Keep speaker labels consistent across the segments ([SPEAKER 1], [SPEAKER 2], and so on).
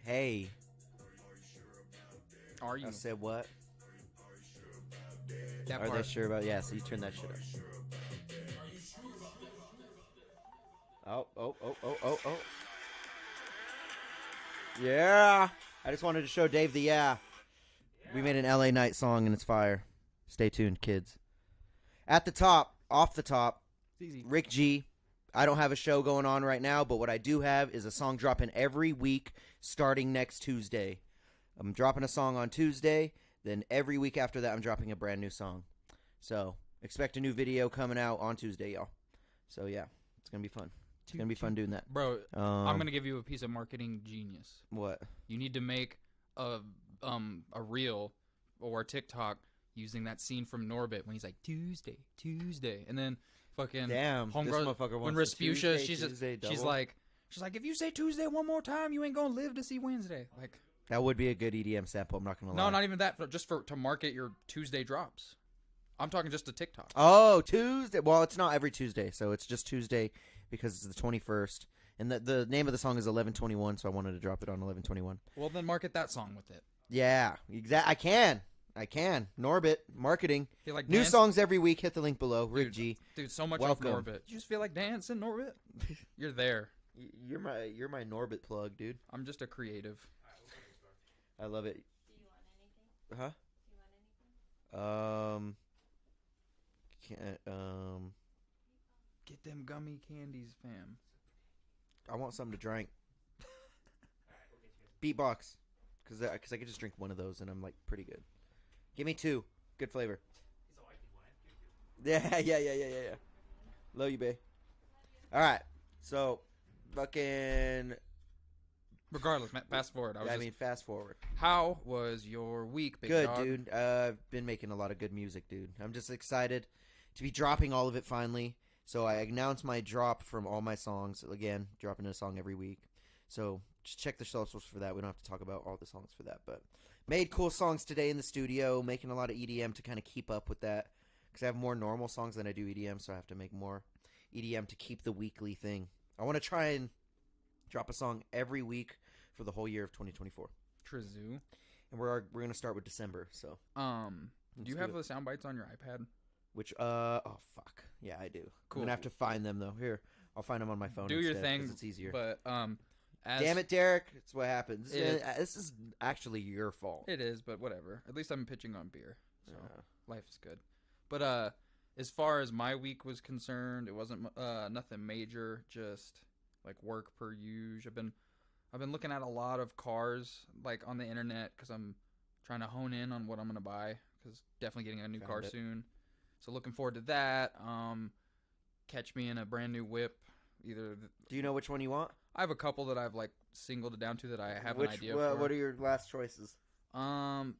[SPEAKER 1] Hey.
[SPEAKER 2] Are you?
[SPEAKER 1] I said what?
[SPEAKER 2] That
[SPEAKER 1] Are they
[SPEAKER 2] part.
[SPEAKER 1] sure about? Yeah, so you turn that shit up. Oh. Yeah. I just wanted to show Dave the yeah. We made an LA Night song and it's fire. Stay tuned, kids. At the top, off the top,
[SPEAKER 2] It's easy.
[SPEAKER 1] Rick G. I don't have a show going on right now, but what I do have is a song dropping every week starting next Tuesday. I'm dropping a song on Tuesday, then every week after that I'm dropping a brand new song. So expect a new video coming out on Tuesday, y'all. So yeah, it's going to be fun. It's going to be fun doing that.
[SPEAKER 2] Bro, I'm going to give you a piece of marketing genius.
[SPEAKER 1] What?
[SPEAKER 2] You need to make a reel or TikTok using that scene from Norbit when he's like, Tuesday. And then fucking
[SPEAKER 1] Damn, this
[SPEAKER 2] homegirl,
[SPEAKER 1] motherfucker
[SPEAKER 2] when
[SPEAKER 1] wants the
[SPEAKER 2] Respucia,
[SPEAKER 1] Tuesday
[SPEAKER 2] she's
[SPEAKER 1] double.
[SPEAKER 2] like, if you say Tuesday one more time, you ain't going to live to see Wednesday. Like,
[SPEAKER 1] That would be a good EDM sample, I'm not going to lie.
[SPEAKER 2] no, not even that. Just to market your Tuesday drops. I'm talking just to TikTok.
[SPEAKER 1] Oh, Tuesday. Well, it's not every Tuesday, so it's just Tuesday because it's the 21st. And the name of the song is 1121, so I wanted to drop it on 1121.
[SPEAKER 2] Well, then market that song with it.
[SPEAKER 1] Yeah, I can. Norbit, marketing.
[SPEAKER 2] Feel like
[SPEAKER 1] New
[SPEAKER 2] dance-
[SPEAKER 1] songs every week. Hit the link below. Rick G.
[SPEAKER 2] Dude, so much
[SPEAKER 1] Welcome.
[SPEAKER 2] of Norbit. You just feel like dancing, Norbit. You're there.
[SPEAKER 1] You're my Norbit plug, dude.
[SPEAKER 2] I'm just a creative.
[SPEAKER 1] I love it.
[SPEAKER 3] Do you want anything?
[SPEAKER 1] Huh?
[SPEAKER 3] Do you want anything?
[SPEAKER 1] Can't,
[SPEAKER 2] Get them gummy candies, fam.
[SPEAKER 1] I want something to drink. Beatbox, because I could just drink one of those and I'm like pretty good. Give me two. Good flavor. Yeah. Love you, babe. All right. So, fucking.
[SPEAKER 2] Regardless, man, fast forward.
[SPEAKER 1] Fast forward.
[SPEAKER 2] How was your week, big
[SPEAKER 1] Good,
[SPEAKER 2] dog?
[SPEAKER 1] dude. I've been making a lot of good music, dude. I'm just excited to be dropping all of it finally. So I announced my drop from all my songs. Again, dropping a song every week. So just check the socials for that. We don't have to talk about all the songs for that. But made cool songs today in the studio. Making a lot of EDM to kind of keep up with that. Because I have more normal songs than I do EDM. So I have to make more EDM to keep the weekly thing. I want to try and drop a song every week for the whole year of 2024.
[SPEAKER 2] Trezoo.
[SPEAKER 1] And we're going to start with December. So
[SPEAKER 2] Do you have the sound bites on your iPad?
[SPEAKER 1] Which, oh, fuck. Yeah, I do.
[SPEAKER 2] Cool.
[SPEAKER 1] I'm going to have to find them, though. Here, I'll find them on my phone
[SPEAKER 2] Do your
[SPEAKER 1] instead,
[SPEAKER 2] thing.
[SPEAKER 1] 'cause it's easier.
[SPEAKER 2] But,
[SPEAKER 1] Damn it, Deryk. It's what happens.
[SPEAKER 2] It-
[SPEAKER 1] This is actually your fault.
[SPEAKER 2] It is, but whatever. At least I'm pitching on beer. So
[SPEAKER 1] Uh,
[SPEAKER 2] life is good. But, as far as my week was concerned, it wasn't nothing major, just like work per usual. I've been looking at a lot of cars like on the internet because I'm trying to hone in on what I'm gonna buy because definitely getting a new car
[SPEAKER 1] Found it.
[SPEAKER 2] soon. So looking forward to that. Catch me in a brand new whip. Do
[SPEAKER 1] do you know which one you want?
[SPEAKER 2] I have a couple that I've like singled it down to that I have
[SPEAKER 1] which,
[SPEAKER 2] an idea for.
[SPEAKER 1] What are your last choices?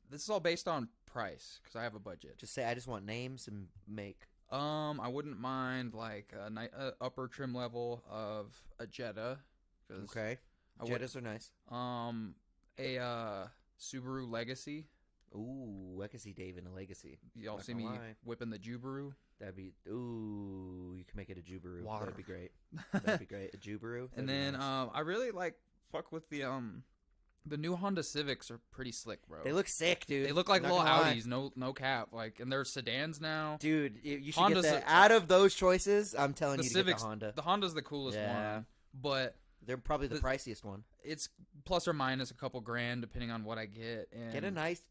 [SPEAKER 2] This is all based on price because I have a budget.
[SPEAKER 1] Just say, I just want names and make.
[SPEAKER 2] I wouldn't mind like a upper trim level of a Jetta.
[SPEAKER 1] Okay.
[SPEAKER 2] I would-
[SPEAKER 1] Jettas are nice.
[SPEAKER 2] A Subaru Legacy.
[SPEAKER 1] Ooh, I can see Dave in a Legacy.
[SPEAKER 2] Y'all
[SPEAKER 1] Not
[SPEAKER 2] see
[SPEAKER 1] gonna
[SPEAKER 2] me
[SPEAKER 1] lie.
[SPEAKER 2] whipping the Jubaru.
[SPEAKER 1] That'd be, ooh, you can make it a Jubaru.
[SPEAKER 2] Water.
[SPEAKER 1] That'd be great. That'd be great. A Jubaru.
[SPEAKER 2] And
[SPEAKER 1] That'd be
[SPEAKER 2] then
[SPEAKER 1] nice.
[SPEAKER 2] I really like fuck with the new Honda Civics are pretty slick, bro.
[SPEAKER 1] They look sick, dude.
[SPEAKER 2] They look like
[SPEAKER 1] Not
[SPEAKER 2] little
[SPEAKER 1] gonna lie.
[SPEAKER 2] Audis, no cap. Like, and they're sedans now.
[SPEAKER 1] Dude, you should
[SPEAKER 2] Honda's
[SPEAKER 1] get that.
[SPEAKER 2] a-
[SPEAKER 1] Out of those choices, I'm telling
[SPEAKER 2] The
[SPEAKER 1] you to
[SPEAKER 2] Civics,
[SPEAKER 1] get the Honda.
[SPEAKER 2] the Honda's the coolest
[SPEAKER 1] Yeah.
[SPEAKER 2] one, but
[SPEAKER 1] They're probably the
[SPEAKER 2] the-
[SPEAKER 1] priciest one.
[SPEAKER 2] it's plus or minus a couple grand depending on what I get. And
[SPEAKER 1] Get a nice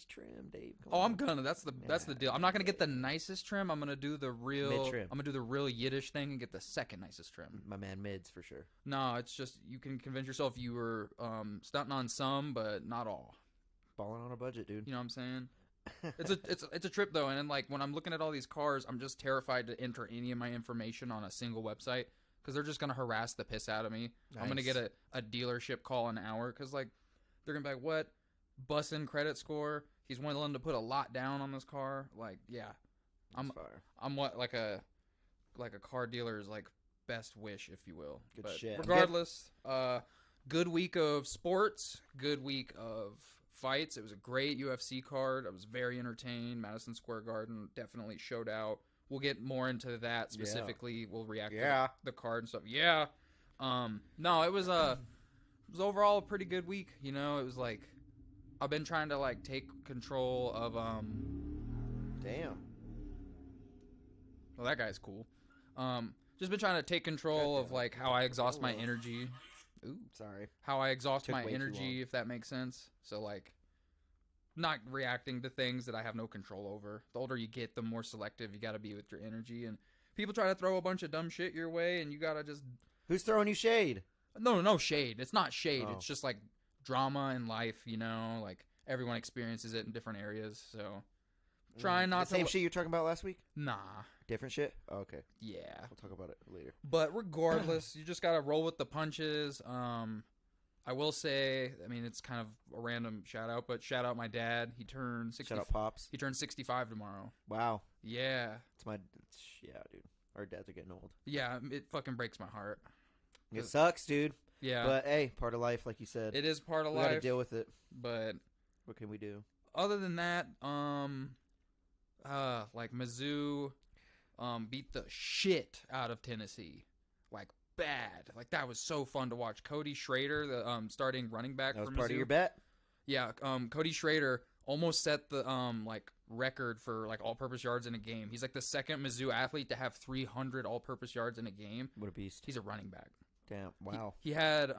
[SPEAKER 1] trim, Dave. Come
[SPEAKER 2] Oh,
[SPEAKER 1] on.
[SPEAKER 2] I'm gonna. That's the deal. I'm not gonna get the nicest trim. I'm gonna do the real.
[SPEAKER 1] Mid-trim.
[SPEAKER 2] I'm gonna do the real Yiddish thing and get the second nicest trim.
[SPEAKER 1] My man, mids for sure.
[SPEAKER 2] No, it's just you can convince yourself you were stunting on some, but not all.
[SPEAKER 1] Balling on a budget, dude.
[SPEAKER 2] You know what I'm saying? It's a trip though, and then like when I'm looking at all these cars, I'm just terrified to enter any of my information on a single website because they're just gonna harass the piss out of me. I'm gonna
[SPEAKER 1] Nice.
[SPEAKER 2] get a dealership call an hour because like they're gonna be like, what? Bussin' credit score? He's willing to put a lot down on this car. Like, yeah,
[SPEAKER 1] That's fire.
[SPEAKER 2] I'm what like a car dealer's like best wish, if you will.
[SPEAKER 1] Good
[SPEAKER 2] But
[SPEAKER 1] shit.
[SPEAKER 2] regardless, good week of sports, good week of fights. It was a great UFC card. I was very entertained. Madison Square Garden definitely showed out. We'll get more into that specifically. We'll react to the card and stuff. Yeah. No, it was was overall a pretty good week. You know, it was like I've been trying to like take control of
[SPEAKER 1] Damn.
[SPEAKER 2] Well, that guy's cool. Just been trying to take control of like how I exhaust my energy. Ooh,
[SPEAKER 1] Sorry.
[SPEAKER 2] how I exhaust
[SPEAKER 1] Took
[SPEAKER 2] my
[SPEAKER 1] way too
[SPEAKER 2] energy,
[SPEAKER 1] long.
[SPEAKER 2] if that makes sense. So like, not reacting to things that I have no control over. The older you get, the more selective you got to be with your energy. And people try to throw a bunch of dumb shit your way, and you gotta just
[SPEAKER 1] Who's throwing you shade?
[SPEAKER 2] no shade. It's not shade.
[SPEAKER 1] Oh.
[SPEAKER 2] It's just like drama in life. You know, like everyone experiences it in different areas. So try not
[SPEAKER 1] the same
[SPEAKER 2] to.
[SPEAKER 1] shit you were talking about last week?
[SPEAKER 2] Nah.
[SPEAKER 1] Different shit? Oh, okay.
[SPEAKER 2] Yeah.
[SPEAKER 1] We'll talk about it later.
[SPEAKER 2] But regardless, you just gotta roll with the punches. I will say, I mean, it's kind of a random shout out, but shout out my dad. He turned 60.
[SPEAKER 1] Shout out Pops.
[SPEAKER 2] He turned 65 tomorrow.
[SPEAKER 1] Wow.
[SPEAKER 2] Yeah.
[SPEAKER 1] Yeah, dude. Our dads are getting old.
[SPEAKER 2] Yeah, it fucking breaks my heart.
[SPEAKER 1] It sucks, dude.
[SPEAKER 2] Yeah.
[SPEAKER 1] But hey, part of life, like you said.
[SPEAKER 2] It is part of
[SPEAKER 1] We
[SPEAKER 2] life.
[SPEAKER 1] gotta deal with it.
[SPEAKER 2] But
[SPEAKER 1] What can we do?
[SPEAKER 2] other than that, like Mizzou, beat the shit out of Tennessee. Like bad. Like that was so fun to watch. Cody Schrader, the starting running back
[SPEAKER 1] That was
[SPEAKER 2] for
[SPEAKER 1] part
[SPEAKER 2] Mizzou.
[SPEAKER 1] of your bet?
[SPEAKER 2] Yeah, Cody Schrader almost set the like record for like all-purpose yards in a game. He's like the second Mizzou athlete to have 300 all-purpose yards in a game.
[SPEAKER 1] What a beast.
[SPEAKER 2] He's a running back.
[SPEAKER 1] Damn. Wow.
[SPEAKER 2] He had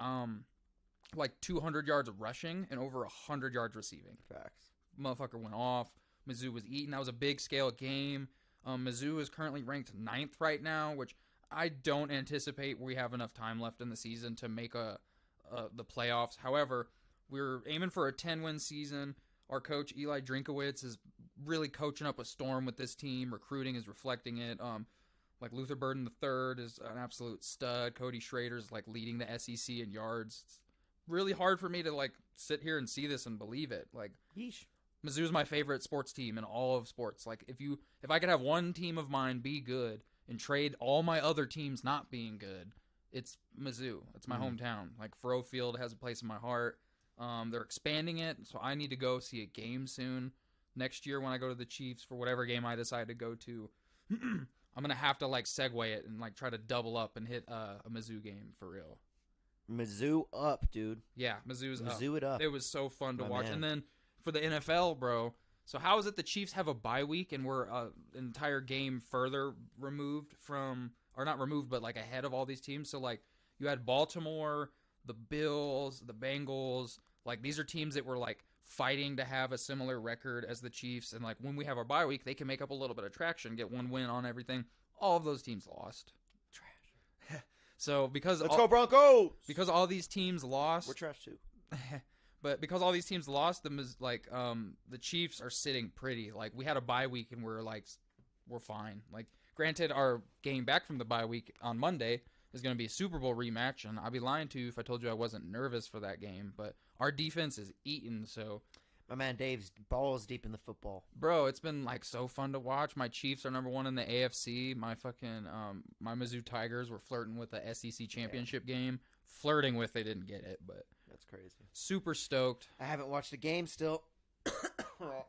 [SPEAKER 2] like 200 yards rushing and over 100 yards receiving.
[SPEAKER 1] Facts.
[SPEAKER 2] Motherfucker went off. Mizzou was eating. That was a big scale game. Mizzou is currently ranked 9th right now, which I don't anticipate we have enough time left in the season to make the playoffs. However, we're aiming for a 10-win season. Our coach, Eli Drinkowitz, is really coaching up a storm with this team. Recruiting is reflecting it. Like Luther Burden III is an absolute stud. Cody Schrader's like leading the SEC in yards. It's really hard for me to like sit here and see this and believe it. Like,
[SPEAKER 1] Yeesh.
[SPEAKER 2] Mizzou's my favorite sports team in all of sports. Like if I could have one team of mine be good and trade all my other teams not being good, it's Mizzou. It's my hometown. Like Faroe Field has a place in my heart. They're expanding it, so I need to go see a game soon. Next year when I go to the Chiefs for whatever game I decide to go to, I'm gonna have to like segue it and like try to double up and hit a Mizzou game for real.
[SPEAKER 1] Mizzou up, dude.
[SPEAKER 2] Yeah, Mizzou's up.
[SPEAKER 1] Mizzou it up.
[SPEAKER 2] It was so fun to
[SPEAKER 1] My
[SPEAKER 2] watch.
[SPEAKER 1] man.
[SPEAKER 2] And then for the NFL, bro. So how is it the Chiefs have a bye week and we're an entire game further removed from, or not removed, but like ahead of all these teams? So like you had Baltimore, the Bills, the Bengals. Like these are teams that were like fighting to have a similar record as the Chiefs. And like when we have our bye week, they can make up a little bit of traction, get one win on everything. All of those teams lost. Trash. So because
[SPEAKER 1] Let's go Broncos!
[SPEAKER 2] Because all these teams lost.
[SPEAKER 1] We're trash too.
[SPEAKER 2] But because all these teams lost, the Chiefs are sitting pretty. Like we had a bye week and we're fine. Like granted, our game back from the bye week on Monday is going to be a Super Bowl rematch, and I'd be lying to you if I told you I wasn't nervous for that game. But our defense is eating, so
[SPEAKER 1] My man Dave's balls deep in the football.
[SPEAKER 2] bro, it's been like so fun to watch. My Chiefs are number 1 in the AFC. My fucking my Mizzou Tigers were flirting with the SEC championship game. Flirting with, they didn't get it, but
[SPEAKER 1] That's crazy.
[SPEAKER 2] super stoked,
[SPEAKER 1] I haven't watched a game still.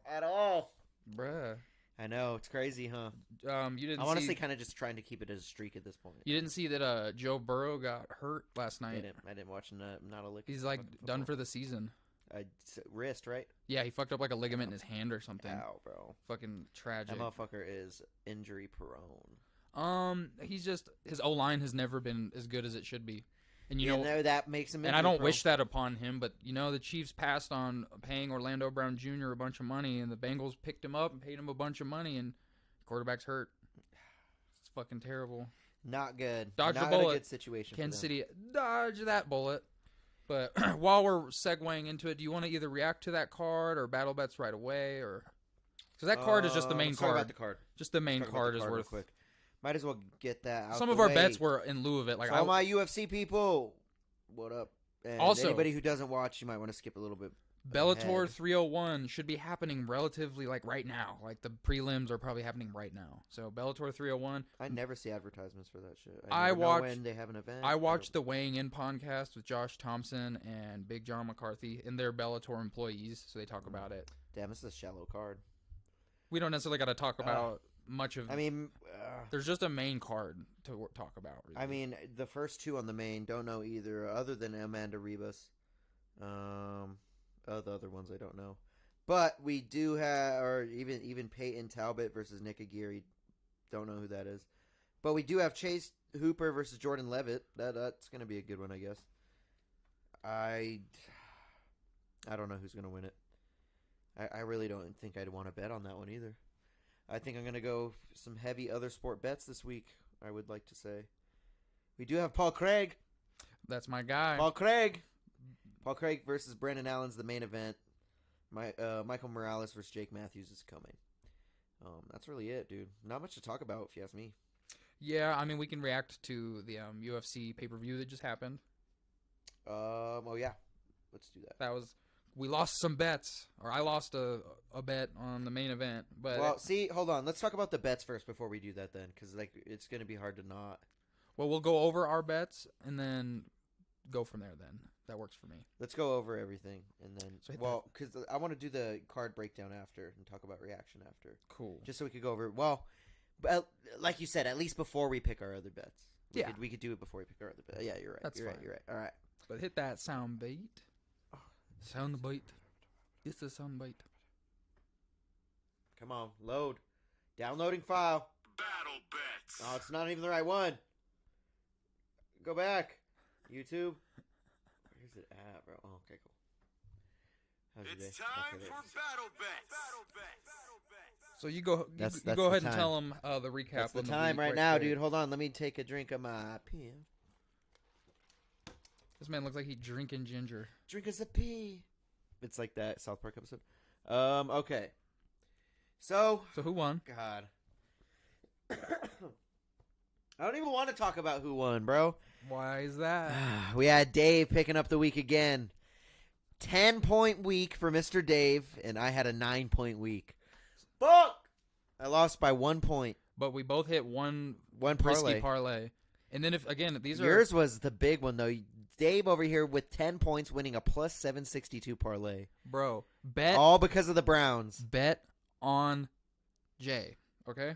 [SPEAKER 1] At all.
[SPEAKER 2] bruh.
[SPEAKER 1] I know. It's crazy, huh?
[SPEAKER 2] You didn't.
[SPEAKER 1] I'm honestly
[SPEAKER 2] see,
[SPEAKER 1] kind of just trying to keep it as a streak at this point.
[SPEAKER 2] You didn't see that Joe Burrow got hurt last night.
[SPEAKER 1] I didn't watch not a lick.
[SPEAKER 2] He's
[SPEAKER 1] of
[SPEAKER 2] like
[SPEAKER 1] fucking
[SPEAKER 2] done
[SPEAKER 1] football.
[SPEAKER 2] for the season.
[SPEAKER 1] Wrist, right?
[SPEAKER 2] Yeah, he fucked up like a ligament in his hand or something.
[SPEAKER 1] Ow, bro.
[SPEAKER 2] Fucking tragic.
[SPEAKER 1] That motherfucker is injury prone.
[SPEAKER 2] He's just his O line has never been as good as it should be, and you know,
[SPEAKER 1] no, that makes him.
[SPEAKER 2] and I don't
[SPEAKER 1] injury
[SPEAKER 2] wish that upon him, but you know, the Chiefs passed on paying Orlando Brown Jr. a bunch of money, and the Bengals picked him up and paid him a bunch of money, and quarterback's hurt. It's fucking terrible.
[SPEAKER 1] prone. Not good.
[SPEAKER 2] Dodge the
[SPEAKER 1] Not
[SPEAKER 2] bullet.
[SPEAKER 1] a good situation. for
[SPEAKER 2] Kansas
[SPEAKER 1] them.
[SPEAKER 2] City, dodge that bullet. But while we're segueing into it, do you want to either react to that card or battle bets right away, or because that card is just the main
[SPEAKER 1] let's talk
[SPEAKER 2] card.
[SPEAKER 1] about the card.
[SPEAKER 2] Just the main
[SPEAKER 1] Let's talk about
[SPEAKER 2] card
[SPEAKER 1] the
[SPEAKER 2] is
[SPEAKER 1] card real
[SPEAKER 2] worth.
[SPEAKER 1] quick. Might as well get that out.
[SPEAKER 2] Some
[SPEAKER 1] the
[SPEAKER 2] of our
[SPEAKER 1] way.
[SPEAKER 2] bets were in lieu of it. Like
[SPEAKER 1] So all my UFC people, what up? And
[SPEAKER 2] Also-
[SPEAKER 1] anybody who doesn't watch, you might want to skip a little bit.
[SPEAKER 2] Bellator
[SPEAKER 1] ahead.
[SPEAKER 2] 301 should be happening relatively like right now. Like the prelims are probably happening right now. So Bellator 301.
[SPEAKER 1] I never see advertisements for that shit.
[SPEAKER 2] I
[SPEAKER 1] never know
[SPEAKER 2] watch-
[SPEAKER 1] when they have an event.
[SPEAKER 2] I watched the Weighing In podcast with Josh Thompson and Big John McCarthy, and they're Bellator employees, so they talk about it.
[SPEAKER 1] Damn, this is a shallow card.
[SPEAKER 2] We don't necessarily got to talk about much of.
[SPEAKER 1] I mean,
[SPEAKER 2] There's just a main card to talk about. Really.
[SPEAKER 1] I mean, the first two on the main, don't know either, other than Amanda Ribas. The other ones I don't know. But we do have, or even Peyton Talbot versus Nick Aguirre. Don't know who that is. But we do have Chase Hooper versus Jordan Levitt. That's going to be a good one, I guess. I don't know who's going to win it. I really don't think I'd want to bet on that one either. I think I'm going to go some heavy other sport bets this week, I would like to say. We do have Paul Craig.
[SPEAKER 2] That's my guy.
[SPEAKER 1] Paul Craig versus Brandon Allen's the main event. Michael Morales versus Jake Matthews is coming. That's really it, dude. Not much to talk about, if you ask me.
[SPEAKER 2] Yeah, I mean, we can react to the UFC pay-per-view that just happened.
[SPEAKER 1] Oh, yeah. Let's do that.
[SPEAKER 2] We lost some bets, or I lost a bet on the main event. But
[SPEAKER 1] well, hold on. Let's talk about the bets first before we do that then, because it's going to be hard to not.
[SPEAKER 2] Well, we'll go over our bets and then go from there then. That works for me.
[SPEAKER 1] Let's go over everything, and then because I want to do the card breakdown after and talk about reaction after.
[SPEAKER 2] Cool.
[SPEAKER 1] Just so we could go over. Well, like you said, at least before we pick our other bets. We could do it before we pick our other bets. Yeah, you're right.
[SPEAKER 2] That's
[SPEAKER 1] you're
[SPEAKER 2] fine.
[SPEAKER 1] right. You're right. All right.
[SPEAKER 2] But hit that sound bait. Sound bite. It's a sound bite.
[SPEAKER 1] Come on, load. Downloading file.
[SPEAKER 4] Battle bets.
[SPEAKER 1] Oh, it's not even the right one. Go back. YouTube. Where's it at, bro? Oh, okay, cool. How's your
[SPEAKER 4] It's
[SPEAKER 1] day?
[SPEAKER 4] time
[SPEAKER 1] Okay,
[SPEAKER 4] for
[SPEAKER 1] there it is.
[SPEAKER 4] battle bets.
[SPEAKER 2] So you go.
[SPEAKER 1] That's
[SPEAKER 2] You go
[SPEAKER 1] the
[SPEAKER 2] ahead and
[SPEAKER 1] time.
[SPEAKER 2] tell them the recap.
[SPEAKER 1] That's the
[SPEAKER 2] on
[SPEAKER 1] time
[SPEAKER 2] week
[SPEAKER 1] right now,
[SPEAKER 2] quick.
[SPEAKER 1] dude. Hold on. Let me take a drink of my pee.
[SPEAKER 2] This man looks like he's drinking ginger.
[SPEAKER 1] Drink us a pee. It's like that South Park episode. Okay. So
[SPEAKER 2] who won?
[SPEAKER 1] God. I don't even want to talk about who won, bro.
[SPEAKER 2] Why is that?
[SPEAKER 1] We had Dave picking up the week again. 10-point week for Mr. Dave, and I had a 9-point week. Fuck! I lost by 1 point.
[SPEAKER 2] But we both hit one
[SPEAKER 1] parlay.
[SPEAKER 2] risky parlay. And then these are
[SPEAKER 1] Yours was the big one, though. Dave over here with 10 points winning a plus 762 parlay.
[SPEAKER 2] bro. Bet
[SPEAKER 1] All because of the Browns.
[SPEAKER 2] Bet on Jay. Okay.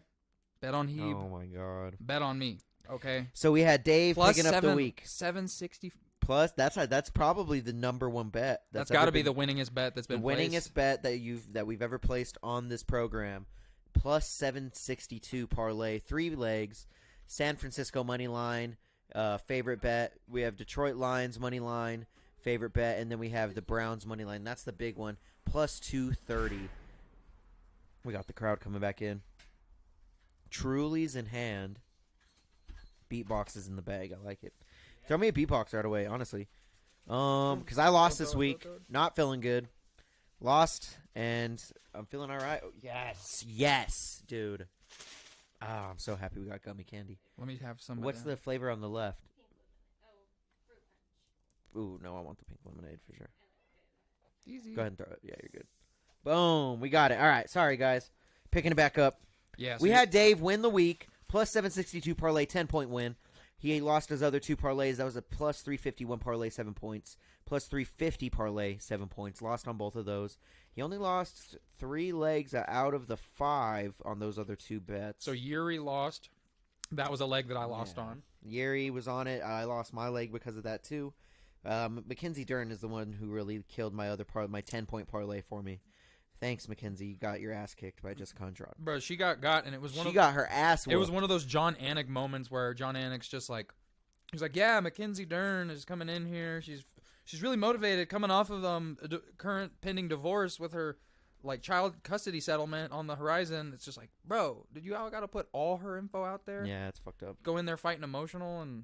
[SPEAKER 2] Bet on Hebe.
[SPEAKER 1] Oh, my God.
[SPEAKER 2] Bet on me. Okay.
[SPEAKER 1] So we had Dave
[SPEAKER 2] Plus
[SPEAKER 1] picking up the week.
[SPEAKER 2] 760.
[SPEAKER 1] Plus, that's probably the number one bet.
[SPEAKER 2] That's got to be the winningest bet that's been
[SPEAKER 1] the winningest
[SPEAKER 2] placed.
[SPEAKER 1] bet that we've ever placed on this program. Plus 762 parlay, 3 legs, San Francisco money line, favorite bet. We have Detroit Lions money line, favorite bet, and then we have the Browns money line. That's the big one. Plus 230. We got the crowd coming back in. Trulies in hand. Beatboxes in the bag. I like it. Throw me a beatbox right away, honestly. Because I lost this week. Not feeling good. Lost, and I'm feeling all right. Yes, dude. Ah, I'm so happy we got gummy candy.
[SPEAKER 2] Let me have some.
[SPEAKER 1] What's
[SPEAKER 2] of
[SPEAKER 1] the flavor on the left?
[SPEAKER 3] Fruit punch.
[SPEAKER 1] Ooh, no, I want the pink lemonade for sure.
[SPEAKER 2] Easy.
[SPEAKER 1] Go ahead and throw it. Yeah, you're good. Boom, we got it. All right, sorry, guys. Picking it back up.
[SPEAKER 2] Yeah.
[SPEAKER 1] We had Dave win the week, plus 762 parlay, 10-point win. He lost his other 2 parlays. That was a plus 351 parlay, 7 points. Plus 350 parlay, 7 points. Lost on both of those. He only lost 3 legs out of the 5 on those other 2 bets.
[SPEAKER 2] So Yuri lost. That was a leg that I lost on.
[SPEAKER 1] Yuri was on it. I lost my leg because of that too. Mackenzie Dern is the one who really killed my other my 10-point parlay for me. Thanks, Mackenzie. You got your ass kicked by Jessica Conrad.
[SPEAKER 2] Bro, she got, and it was one.
[SPEAKER 1] She got her ass whooped.
[SPEAKER 2] It was one of those John Anik moments where John Anik's just like, he's like, yeah, Mackenzie Dern is coming in here. She's really motivated, coming off of current pending divorce with her like child custody settlement on the horizon. It's just like, bro, did you all got to put all her info out there?
[SPEAKER 1] Yeah, it's fucked up.
[SPEAKER 2] Go in there fighting emotional and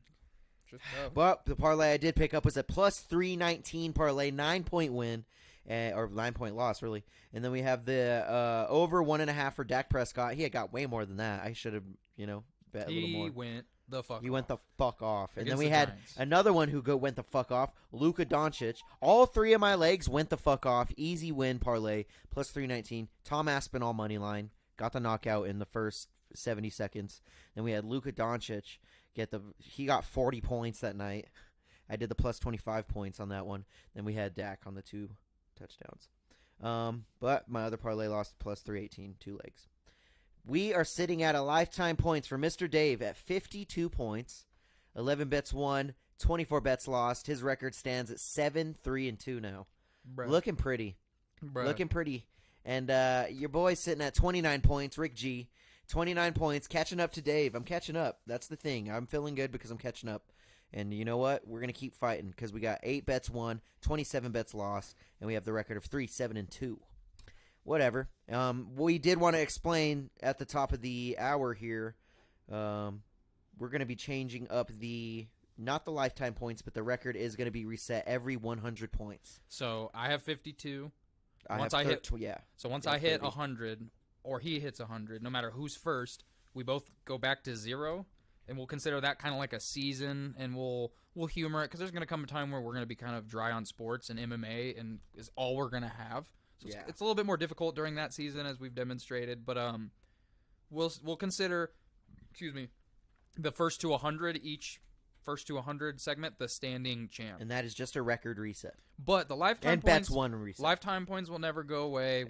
[SPEAKER 2] just tough.
[SPEAKER 1] But the parlay I did pick up was a plus 319 parlay, 9-point win. Or 9-point loss, really. And then we have the over 1.5 for Dak Prescott. He had got way more than that. I should have, bet a little more.
[SPEAKER 2] He went the fuck
[SPEAKER 1] He
[SPEAKER 2] off.
[SPEAKER 1] went the fuck off. And then
[SPEAKER 2] Against
[SPEAKER 1] we
[SPEAKER 2] the
[SPEAKER 1] had
[SPEAKER 2] Giants.
[SPEAKER 1] another one who went the fuck off, Luka Doncic. All 3 of my legs went the fuck off. Easy win parlay, plus 319. Tom Aspinall money line. Got the knockout in the first 70 seconds. Then we had Luka Doncic. He got 40 points that night. I did the plus 25 points on that one. Then we had Dak on the 2 touchdowns. But my other parlay lost plus 318, 2 legs. We are sitting at a lifetime points for Mr. Dave at 52 points. 11 bets won, 24 bets lost. His record stands at 7-3-2 now.
[SPEAKER 2] Bruh.
[SPEAKER 1] Looking pretty.
[SPEAKER 2] Bruh.
[SPEAKER 1] Looking pretty. And your boy's sitting at 29 points, Rick G. 29 points, catching up to Dave. I'm catching up. That's the thing. I'm feeling good because I'm catching up. And you know what? We're going to keep fighting because we got 8 bets won, 27 bets lost, and we have the record of 3-7-2. Whatever. We did want to explain at the top of the hour here, we're going to be changing up not the lifetime points, but the record is going to be reset every 100 points.
[SPEAKER 2] So I have 52.
[SPEAKER 1] Once I hit
[SPEAKER 2] 100, or he hits 100, no matter who's first, we both go back to 0, and we'll consider that kind of like a season, and we'll humor it because there's going to come a time where we're going to be kind of dry on sports, and MMA and is all we're going to have. So it's a little bit more difficult during that season, as we've demonstrated, but we'll consider, the first to 100 segment the standing champ,
[SPEAKER 1] and that is just a record reset.
[SPEAKER 2] But the lifetime
[SPEAKER 1] and
[SPEAKER 2] points,
[SPEAKER 1] bets one reset.
[SPEAKER 2] Lifetime points will never go away.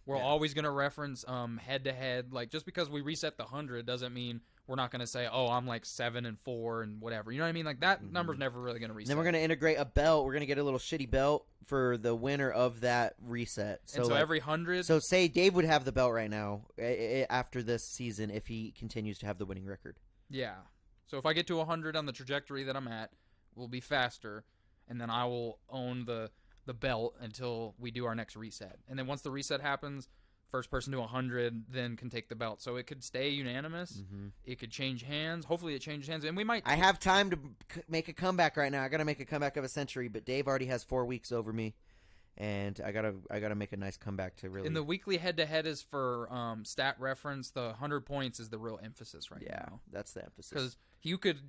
[SPEAKER 2] We're always going to reference head to head. Like, just because we reset the 100 doesn't mean we're not going to say, oh, I'm like 7-4 and whatever. You know what I mean? Like, that number's never really going to reset.
[SPEAKER 1] Then we're going to integrate a belt. We're going to get a little shitty belt for the winner of that reset.
[SPEAKER 2] So like, every 100.
[SPEAKER 1] So say Dave would have the belt right now after this season if he continues to have the winning record.
[SPEAKER 2] Yeah. So if I get to 100 on the trajectory that I'm at, we'll be faster, and then I will own the belt until we do our next reset. And then once the reset happens, first person to 100 then can take the belt. So it could stay unanimous. It could change hands. Hopefully it changes hands. And we might...
[SPEAKER 1] I have time to make a comeback right now. I got to make a comeback of a century, but Dave already has 4 weeks over me. And I gotta make a nice comeback to really.
[SPEAKER 2] And the weekly head-to-head is for stat reference. The 100 points is the real emphasis right now.
[SPEAKER 1] Yeah, that's the emphasis.
[SPEAKER 2] Because you could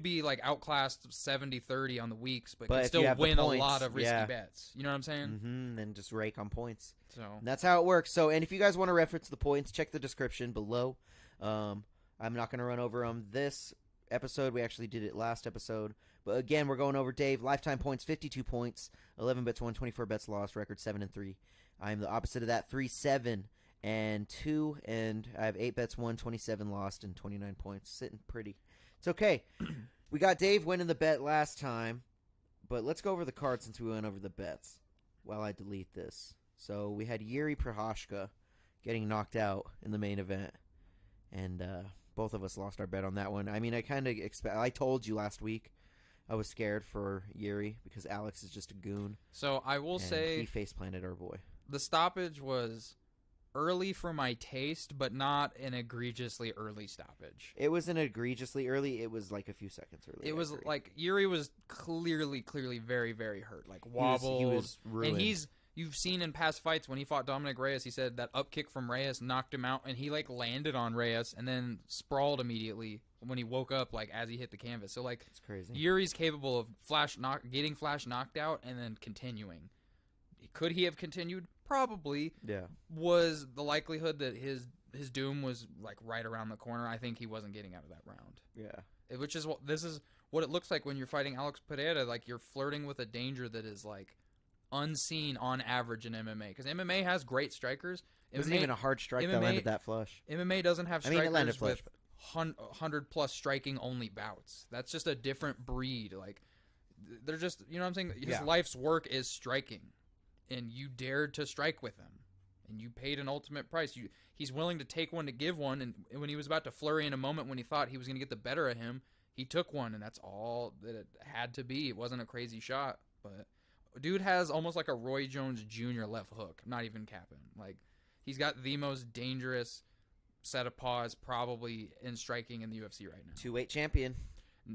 [SPEAKER 2] be like outclassed 70-30 on the weeks, but could
[SPEAKER 1] if
[SPEAKER 2] still
[SPEAKER 1] you have the
[SPEAKER 2] win a
[SPEAKER 1] points,
[SPEAKER 2] lot of risky bets. You know what I'm saying?
[SPEAKER 1] Then just rake on points.
[SPEAKER 2] So
[SPEAKER 1] and that's how it works. So, and if you guys want to reference the points, check the description below. I'm not going to run over them this episode. We actually did it last episode. But again, we're going over Dave. Lifetime points, 52 points, 11 bets won, 24 bets lost, record 7-3. I'm the opposite of that, 3-7-2, and I have 8 bets won, 27 lost, and 29 points. Sitting pretty. It's okay. We got Dave winning the bet last time, but let's go over the cards since we went over the bets while I delete this. So we had Yuri Prohashka getting knocked out in the main event, and both of us lost our bet on that one. I mean, I told you last week I was scared for Yuri because Alex is just a goon.
[SPEAKER 2] So I will say
[SPEAKER 1] he face planted our boy.
[SPEAKER 2] The stoppage was early for my taste, but not an egregiously early stoppage.
[SPEAKER 1] It was an egregiously early. It was like a few seconds early.
[SPEAKER 2] It was like Yuri was clearly very, very hurt. Like wobbled.
[SPEAKER 1] He was ruined.
[SPEAKER 2] And you've seen in past fights when he fought Dominic Reyes, he said that up kick from Reyes knocked him out, and he like landed on Reyes and then sprawled immediately when he woke up, like as he hit the canvas. So like,
[SPEAKER 1] it's crazy.
[SPEAKER 2] Yuri's capable of getting flash knocked out and then continuing. Could he have continued? Probably.
[SPEAKER 1] Yeah.
[SPEAKER 2] Was the likelihood that his doom was like right around the corner? I think he wasn't getting out of that round.
[SPEAKER 1] Yeah.
[SPEAKER 2] Which is this is what it looks like when you're fighting Alex Pereira. Like you're flirting with a danger that is like unseen on average in MMA, because MMA has great strikers.
[SPEAKER 1] It wasn't even a hard strike that landed that flush.
[SPEAKER 2] MMA doesn't have strikers
[SPEAKER 1] it landed flush,
[SPEAKER 2] with 100+ striking only bouts. That's just a different breed. Like they're just, you know what I'm saying? His life's work is striking, and you dared to strike with him, and you paid an ultimate price. He's willing to take one to give one, and when he was about to flurry in a moment when he thought he was going to get the better of him, he took one, and that's all that it had to be. It wasn't a crazy shot, but dude has almost like a Roy Jones Jr. left hook. I'm not even capping. Like, he's got the most dangerous set of paws probably in striking in the UFC right now.
[SPEAKER 1] 2-weight champion.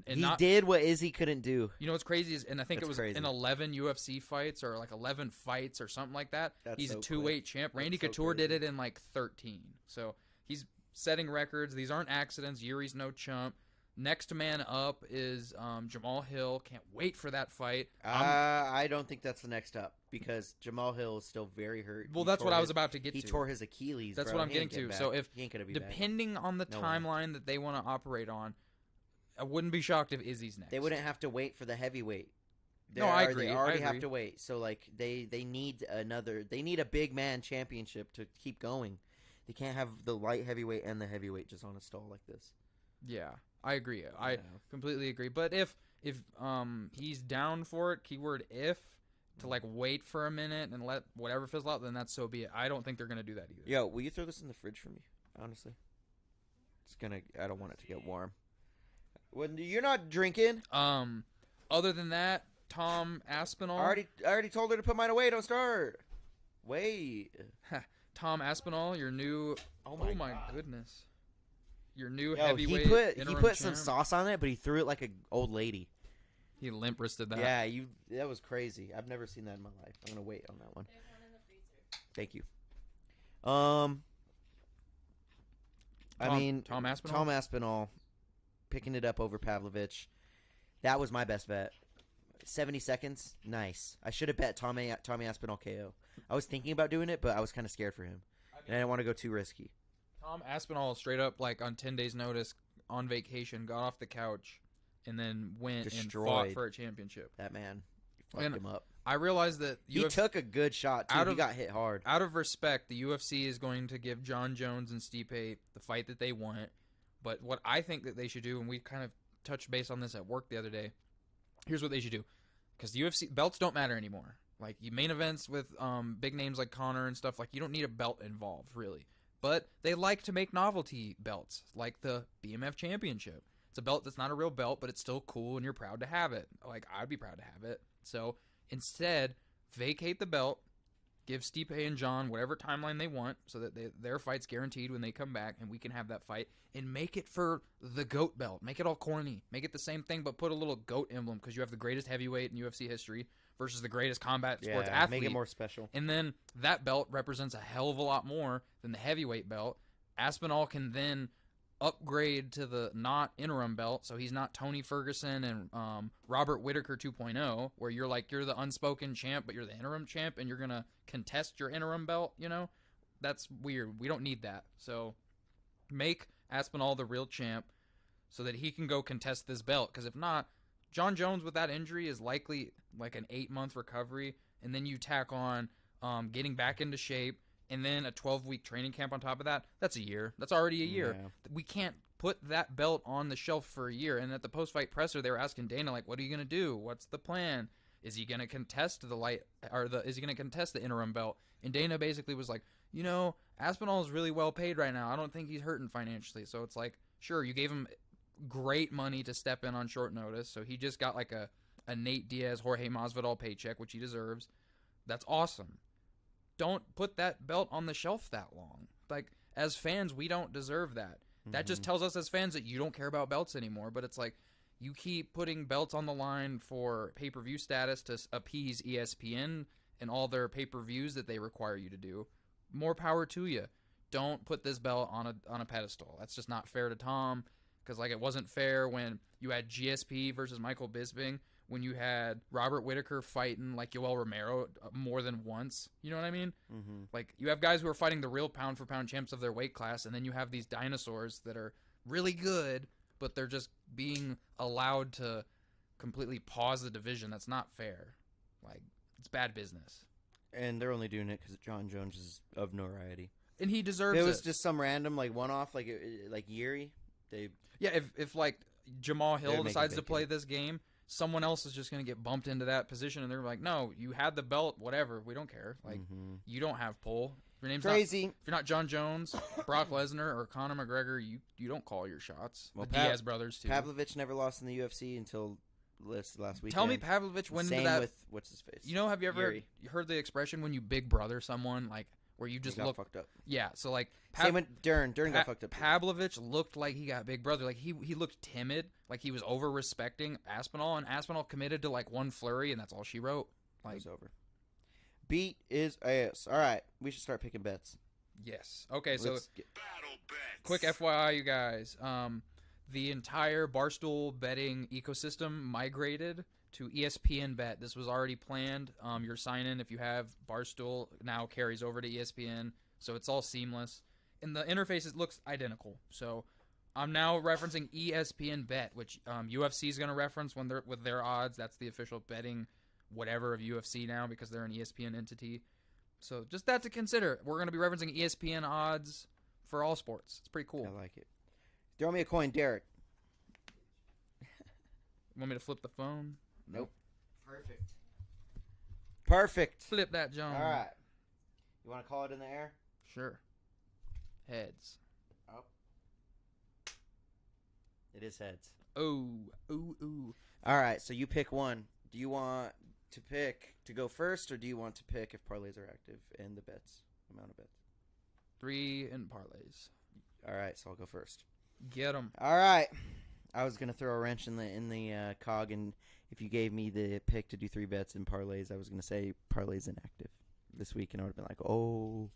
[SPEAKER 2] And
[SPEAKER 1] he did what Izzy couldn't do.
[SPEAKER 2] You know what's crazy is, and I think
[SPEAKER 1] That's
[SPEAKER 2] it was
[SPEAKER 1] crazy.
[SPEAKER 2] in 11 UFC fights or like 11 fights or something like that. He's
[SPEAKER 1] so
[SPEAKER 2] a 2-weight champ. Randy Couture did it in like 13. So he's setting records. These aren't accidents. Yuri's no chump. Next man up is Jamal Hill. Can't wait for that fight.
[SPEAKER 1] I don't think that's the next up because Jamal Hill is still very hurt.
[SPEAKER 2] Well, that's what I was about to get to.
[SPEAKER 1] He tore his Achilles.
[SPEAKER 2] That's
[SPEAKER 1] bro.
[SPEAKER 2] what I'm getting to. So if
[SPEAKER 1] he ain't gonna be
[SPEAKER 2] depending on the timeline that they want to operate on, I wouldn't be shocked if Izzy's next.
[SPEAKER 1] They wouldn't have to wait for the heavyweight.
[SPEAKER 2] I agree.
[SPEAKER 1] They already have to wait. So like they need a big man championship to keep going. They can't have the light heavyweight and the heavyweight just on a stall like this.
[SPEAKER 2] Yeah, I agree. I
[SPEAKER 1] Yeah.
[SPEAKER 2] completely agree. But if he's down for it, keyword if, to like wait for a minute and let whatever fizzle out, then that's so be it. I don't think they're gonna do that either.
[SPEAKER 1] Yo, will you throw this in the fridge for me? Honestly, I don't want it to get warm. When you're not drinking,
[SPEAKER 2] Other than that, Tom Aspinall.
[SPEAKER 1] I already told her to put mine away. Don't start. Wait.
[SPEAKER 2] Tom Aspinall, your new.
[SPEAKER 1] Oh
[SPEAKER 2] Oh
[SPEAKER 1] my
[SPEAKER 2] my
[SPEAKER 1] God.
[SPEAKER 2] goodness. Your new
[SPEAKER 1] Yo,
[SPEAKER 2] heavyweight.
[SPEAKER 1] he
[SPEAKER 2] interim
[SPEAKER 1] put some
[SPEAKER 2] champ.
[SPEAKER 1] sauce on it, but he threw it like an old lady.
[SPEAKER 2] He limp wristed that.
[SPEAKER 1] Yeah, that was crazy. I've never seen that in my life. I'm gonna wait on that one.
[SPEAKER 3] There's one in the freezer.
[SPEAKER 1] Thank you.
[SPEAKER 2] Tom Aspinall?
[SPEAKER 1] Tom Aspinall picking it up over Pavlovich. That was my best bet. 70 seconds, nice. I should have bet Tommy Aspinall KO. I was thinking about doing it, but I was kind of scared for him, and I didn't want to go too risky.
[SPEAKER 2] Tom Aspinall straight up like on 10 days notice on vacation, got off the couch, and then went and fought
[SPEAKER 1] Destroyed.
[SPEAKER 2] for a championship.
[SPEAKER 1] That man fucked
[SPEAKER 2] And
[SPEAKER 1] him up.
[SPEAKER 2] I realized that
[SPEAKER 1] He took a good shot too. He got hit hard.
[SPEAKER 2] out of respect, the UFC is going to give John Jones and Stipe the fight that they want. But what I think that they should do, and we kind of touched base on this at work the other day, here's what they should do. Because the UFC belts don't matter anymore. Like you main events with big names like Conor and stuff, like you don't need a belt involved really. But they like to make novelty belts, like the BMF Championship. It's a belt that's not a real belt, but it's still cool and you're proud to have it. Like I'd be proud to have it. So instead, vacate the belt, give Stipe and John whatever timeline they want so that their fight's guaranteed when they come back and we can have that fight, and make it for the GOAT belt. Make it all corny. Make it the same thing but put a little GOAT emblem because you have the greatest heavyweight in UFC history versus the greatest combat sports athlete.
[SPEAKER 1] Make it more special.
[SPEAKER 2] And then that belt represents a hell of a lot more than the heavyweight belt. Aspinall can then upgrade to the not interim belt, so he's not Tony Ferguson and Robert Whittaker 2.0, where you're the unspoken champ, but you're the interim champ, and you're gonna contest your interim belt. You know, that's weird. We don't need that. So make Aspinall the real champ, so that he can go contest this belt. Because if not, John Jones with that injury is likely like an 8-month recovery, and then you tack on getting back into shape, and then a 12-week training camp on top of that. That's a year. That's already a year.
[SPEAKER 1] Yeah.
[SPEAKER 2] We can't put that belt on the shelf for a year. And at the post-fight presser, they were asking Dana, like, what are you going to do? What's the plan? Is he going to contest is he going to contest the interim belt? And Dana basically was like, you know, Aspinall is really well paid right now. I don't think he's hurting financially. So it's like, sure, you gave him great money to step in on short notice. So he just got like a Nate Diaz, Jorge Masvidal paycheck, which he deserves. That's awesome. Don't put that belt on the shelf that long. Like, as fans, we don't deserve that. That just tells us as fans that you don't care about belts anymore. But it's like, you keep putting belts on the line for pay-per-view status to appease ESPN and all their pay-per-views that they require you to do. More power to you. Don't put this belt on a pedestal. That's just not fair to Tom. Because, like, it wasn't fair when you had GSP versus Michael Bisping, when you had Robert Whittaker fighting like Yoel Romero more than once. You know what I mean?
[SPEAKER 1] Mm-hmm.
[SPEAKER 2] Like, you have guys who are fighting the real pound-for-pound champs of their weight class, and then you have these dinosaurs that are really good, but they're just being allowed to completely pause the division. That's not fair. Like, it's bad business.
[SPEAKER 1] And they're only doing it because John Jones is of notoriety.
[SPEAKER 2] And he deserves
[SPEAKER 1] If
[SPEAKER 2] it.
[SPEAKER 1] it was just some random, like, one-off, like Yuri,
[SPEAKER 2] Yeah, if like, Jamal
[SPEAKER 1] They'd
[SPEAKER 2] Hill
[SPEAKER 1] make it
[SPEAKER 2] decides to
[SPEAKER 1] big,
[SPEAKER 2] play
[SPEAKER 1] yeah.
[SPEAKER 2] this game, someone else is just going to get bumped into that position, and they're like, no, you had the belt, whatever, we don't care. Like, you don't have pull. If your name's
[SPEAKER 1] crazy.
[SPEAKER 2] if you're not John Jones, Brock Lesnar, or Conor McGregor, you don't call your shots.
[SPEAKER 1] Well,
[SPEAKER 2] The Diaz brothers, too.
[SPEAKER 1] Pavlovich never lost in the UFC until last weekend.
[SPEAKER 2] Tell me Pavlovich went
[SPEAKER 1] Same
[SPEAKER 2] into that.
[SPEAKER 1] with what's his face.
[SPEAKER 2] You know, have you ever
[SPEAKER 1] Yuri.
[SPEAKER 2] heard the expression when you big brother someone, like, where you just
[SPEAKER 1] He got
[SPEAKER 2] look.
[SPEAKER 1] fucked up.
[SPEAKER 2] Yeah, so like.
[SPEAKER 1] Same with Dern. Dern got fucked up.
[SPEAKER 2] Pavlovich looked like he got big brother. Like he looked timid, like he was over respecting Aspinall, and Aspinall committed to like one flurry, and that's all she wrote. Like,
[SPEAKER 1] It's over. Beat is ass. All right, we should start picking bets.
[SPEAKER 2] yes. Okay, so
[SPEAKER 1] Let's get-
[SPEAKER 4] Battle bets.
[SPEAKER 2] quick FYI, you guys. The entire Barstool betting ecosystem migrated to ESPN Bet. This was already planned. Your sign-in, if you have Barstool, now carries over to ESPN, so it's all seamless. And the interface, it looks identical. So I'm now referencing ESPN Bet, which UFC is going to reference when they're with their odds. That's the official betting whatever of UFC now because they're an ESPN entity. So just that to consider. We're going to be referencing ESPN odds for all sports. It's pretty cool.
[SPEAKER 1] I like it. Throw me a coin, Deryk.
[SPEAKER 2] Want me to flip the phone?
[SPEAKER 1] Nope. Perfect.
[SPEAKER 2] Flip that, John.
[SPEAKER 1] All right. You want to call it in the air?
[SPEAKER 2] Sure. Heads.
[SPEAKER 1] Oh. It is heads.
[SPEAKER 2] Oh. Ooh.
[SPEAKER 1] All right, so you pick one. Do you want to pick to go first, or do you want to pick if parlays are active and the bets, amount of bets?
[SPEAKER 2] 3 in parlays.
[SPEAKER 1] All right, so I'll go first.
[SPEAKER 2] Get them.
[SPEAKER 1] All right. I was gonna throw a wrench in the cog, and if you gave me the pick to do 3 bets in parlays, I was gonna say parlays inactive this week, and I would have been like, oh,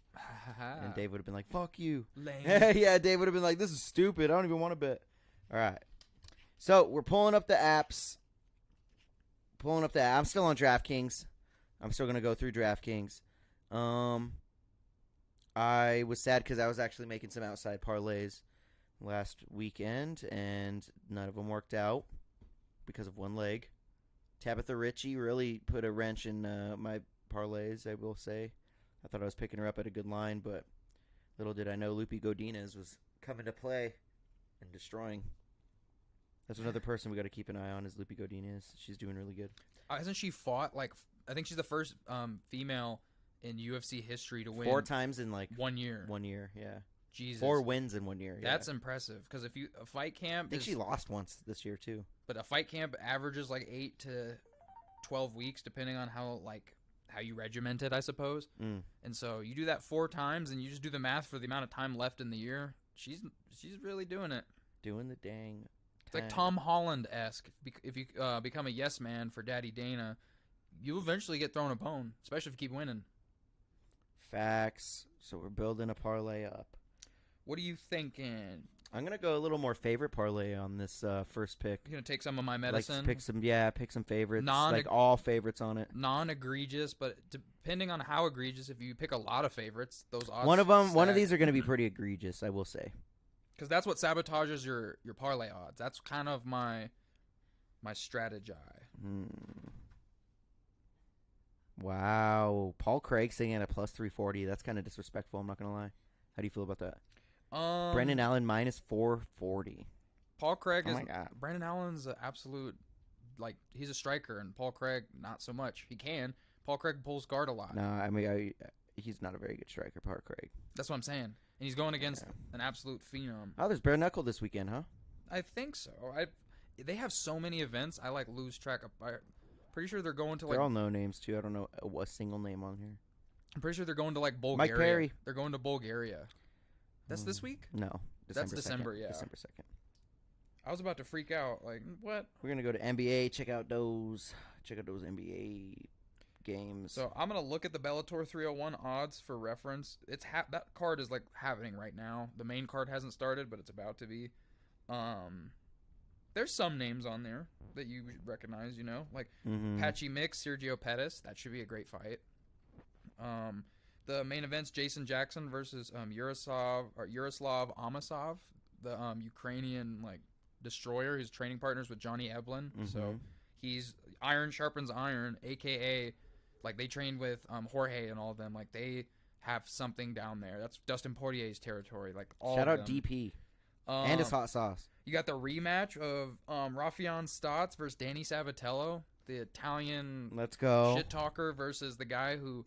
[SPEAKER 1] and Dave would have been like, fuck you.
[SPEAKER 2] Lame.
[SPEAKER 1] Yeah, Dave would have been like, this is stupid. I don't even want to bet. All right. So we're pulling up the apps. I'm still on DraftKings. I'm still gonna go through DraftKings. I was sad because I was actually making some outside parlays last weekend, and none of them worked out because of one leg. Tabitha Ritchie really put a wrench in my parlays, I will say. I thought I was picking her up at a good line, but little did I know Lupi Godinez was coming to play and destroying. That's another person we got to keep an eye on is Lupi Godinez. She's doing really good.
[SPEAKER 2] Hasn't she fought, like, I think she's the first female in UFC history to win
[SPEAKER 1] 4 times in, like,
[SPEAKER 2] 1 year.
[SPEAKER 1] 1 year, yeah.
[SPEAKER 2] Jesus.
[SPEAKER 1] 4 wins in 1 year, yeah.
[SPEAKER 2] That's impressive, because if a fight camp
[SPEAKER 1] I think she lost once this year, too.
[SPEAKER 2] But a fight camp averages, like, 8 to 12 weeks, depending on how you regiment it, I suppose. And so you do that 4 times, and you just do the math for the amount of time left in the year. She's really doing it.
[SPEAKER 1] Doing the dang.
[SPEAKER 2] It's like Tom Holland-esque. If you become a yes man for Daddy Dana, you eventually get thrown a bone, especially if you keep winning.
[SPEAKER 1] Facts. So we're building a parlay up.
[SPEAKER 2] What are you thinking?
[SPEAKER 1] I'm gonna go a little more favorite parlay on this first pick.
[SPEAKER 2] You're gonna take some of my medicine.
[SPEAKER 1] Pick some favorites. Like all favorites on it.
[SPEAKER 2] Non-egregious, but depending on how egregious, if you pick a lot of favorites, those odds.
[SPEAKER 1] One of these are gonna be pretty egregious, I will say.
[SPEAKER 2] Because that's what sabotages your parlay odds. That's kind of my strategy.
[SPEAKER 1] Wow, Paul Craig sitting at a plus 340. That's kind of disrespectful. I'm not gonna lie. How do you feel about that? Brendan Allen minus 440.
[SPEAKER 2] Paul Craig
[SPEAKER 1] oh
[SPEAKER 2] is.
[SPEAKER 1] My God.
[SPEAKER 2] Brendan Allen's an absolute, like, he's a striker, and Paul Craig not so much. He can. Paul Craig pulls guard a lot.
[SPEAKER 1] No, I mean he's not a very good striker, Paul Craig.
[SPEAKER 2] That's what I'm saying. And he's going against an absolute phenom.
[SPEAKER 1] Oh, there's bare knuckle this weekend, huh?
[SPEAKER 2] I think so. They have so many events. I lose track of. Pretty sure they're going to
[SPEAKER 1] They're all no names too. I don't know a single name on here.
[SPEAKER 2] I'm pretty sure they're going to Bulgaria.
[SPEAKER 1] Mike Perry.
[SPEAKER 2] They're going to Bulgaria. That's this week?
[SPEAKER 1] No,
[SPEAKER 2] that's December.
[SPEAKER 1] 2nd.
[SPEAKER 2] Yeah,
[SPEAKER 1] December 2nd.
[SPEAKER 2] I was about to freak out. Like, what?
[SPEAKER 1] We're gonna go to NBA. Check out those NBA games.
[SPEAKER 2] So I'm gonna look at the Bellator 301 odds for reference. It's that card is happening right now. The main card hasn't started, but it's about to be. There's some names on there that you recognize, like Patchy Mix, Sergio Pettis. That should be a great fight. The main event's Jason Jackson versus Yaroslav Amasov, the Ukrainian destroyer. He's training partners with Johnny Eblen, so he's iron sharpens iron, aka they trained with Jorge and all of them. They have something down there. That's Dustin Poirier's territory.
[SPEAKER 1] Shout out DP and his hot sauce.
[SPEAKER 2] You got the rematch of Rafion Stotts versus Danny Sabatello, the Italian
[SPEAKER 1] Let's go
[SPEAKER 2] shit talker versus the guy who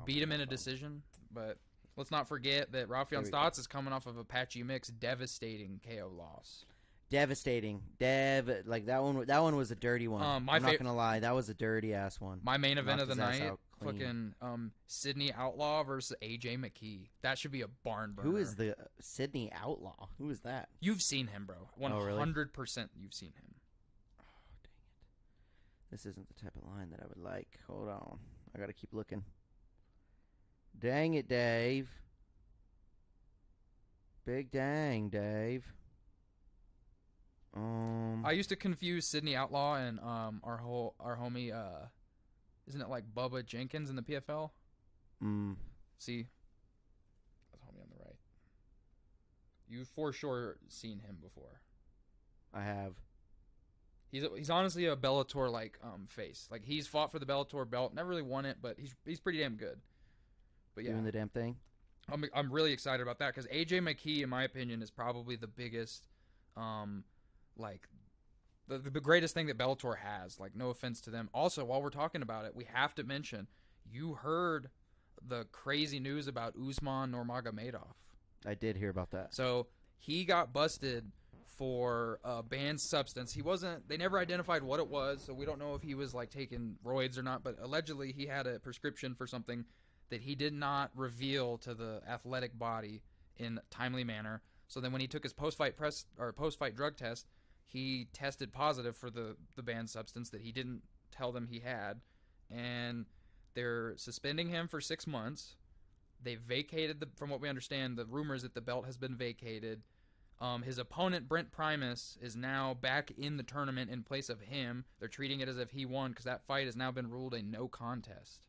[SPEAKER 2] beat him in a decision. But let's not forget that Rafion Stotts is coming off of Apache Mix devastating KO loss.
[SPEAKER 1] Devastating. That one was a dirty one. I'm not gonna lie, that was a dirty ass one.
[SPEAKER 2] My main event of the night, fucking Sydney Outlaw versus AJ McKee. That should be a barn burner.
[SPEAKER 1] Who is the Sydney Outlaw? Who is that?
[SPEAKER 2] You've seen him, bro. 100% you've seen him.
[SPEAKER 1] Oh, dang it. This isn't the type of line that I would like. Hold on. I gotta keep looking. Dang it, Dave. Big dang, Dave.
[SPEAKER 2] I used to confuse Sydney Outlaw and our homie isn't it Bubba Jenkins in the PFL? See, that's homie on the right. You've for sure seen him before.
[SPEAKER 1] I have.
[SPEAKER 2] He's honestly a Bellator face. He's fought for the Bellator belt, never really won it, but he's pretty damn good. But yeah,
[SPEAKER 1] doing the damn thing.
[SPEAKER 2] I'm really excited about that because AJ McKee, in my opinion, is probably the biggest, like, the greatest thing that Bellator has. Like, no offense to them. Also, while we're talking about it, we have to mention, you heard the crazy news about Usman Nurmagomedov.
[SPEAKER 1] I did hear about that.
[SPEAKER 2] So he got busted for a banned substance. They never identified what it was, so we don't know if he was like taking roids or not, but allegedly he had a prescription for something that he did not reveal to the athletic body in a timely manner. So then when he took his post-fight drug test, he tested positive for the banned substance that he didn't tell them he had, and they're suspending him for 6 months. They vacated, from what we understand, the rumors that the belt has been vacated. His opponent, Brent Primus, is now back in the tournament in place of him. They're treating it as if he won because that fight has now been ruled a no contest.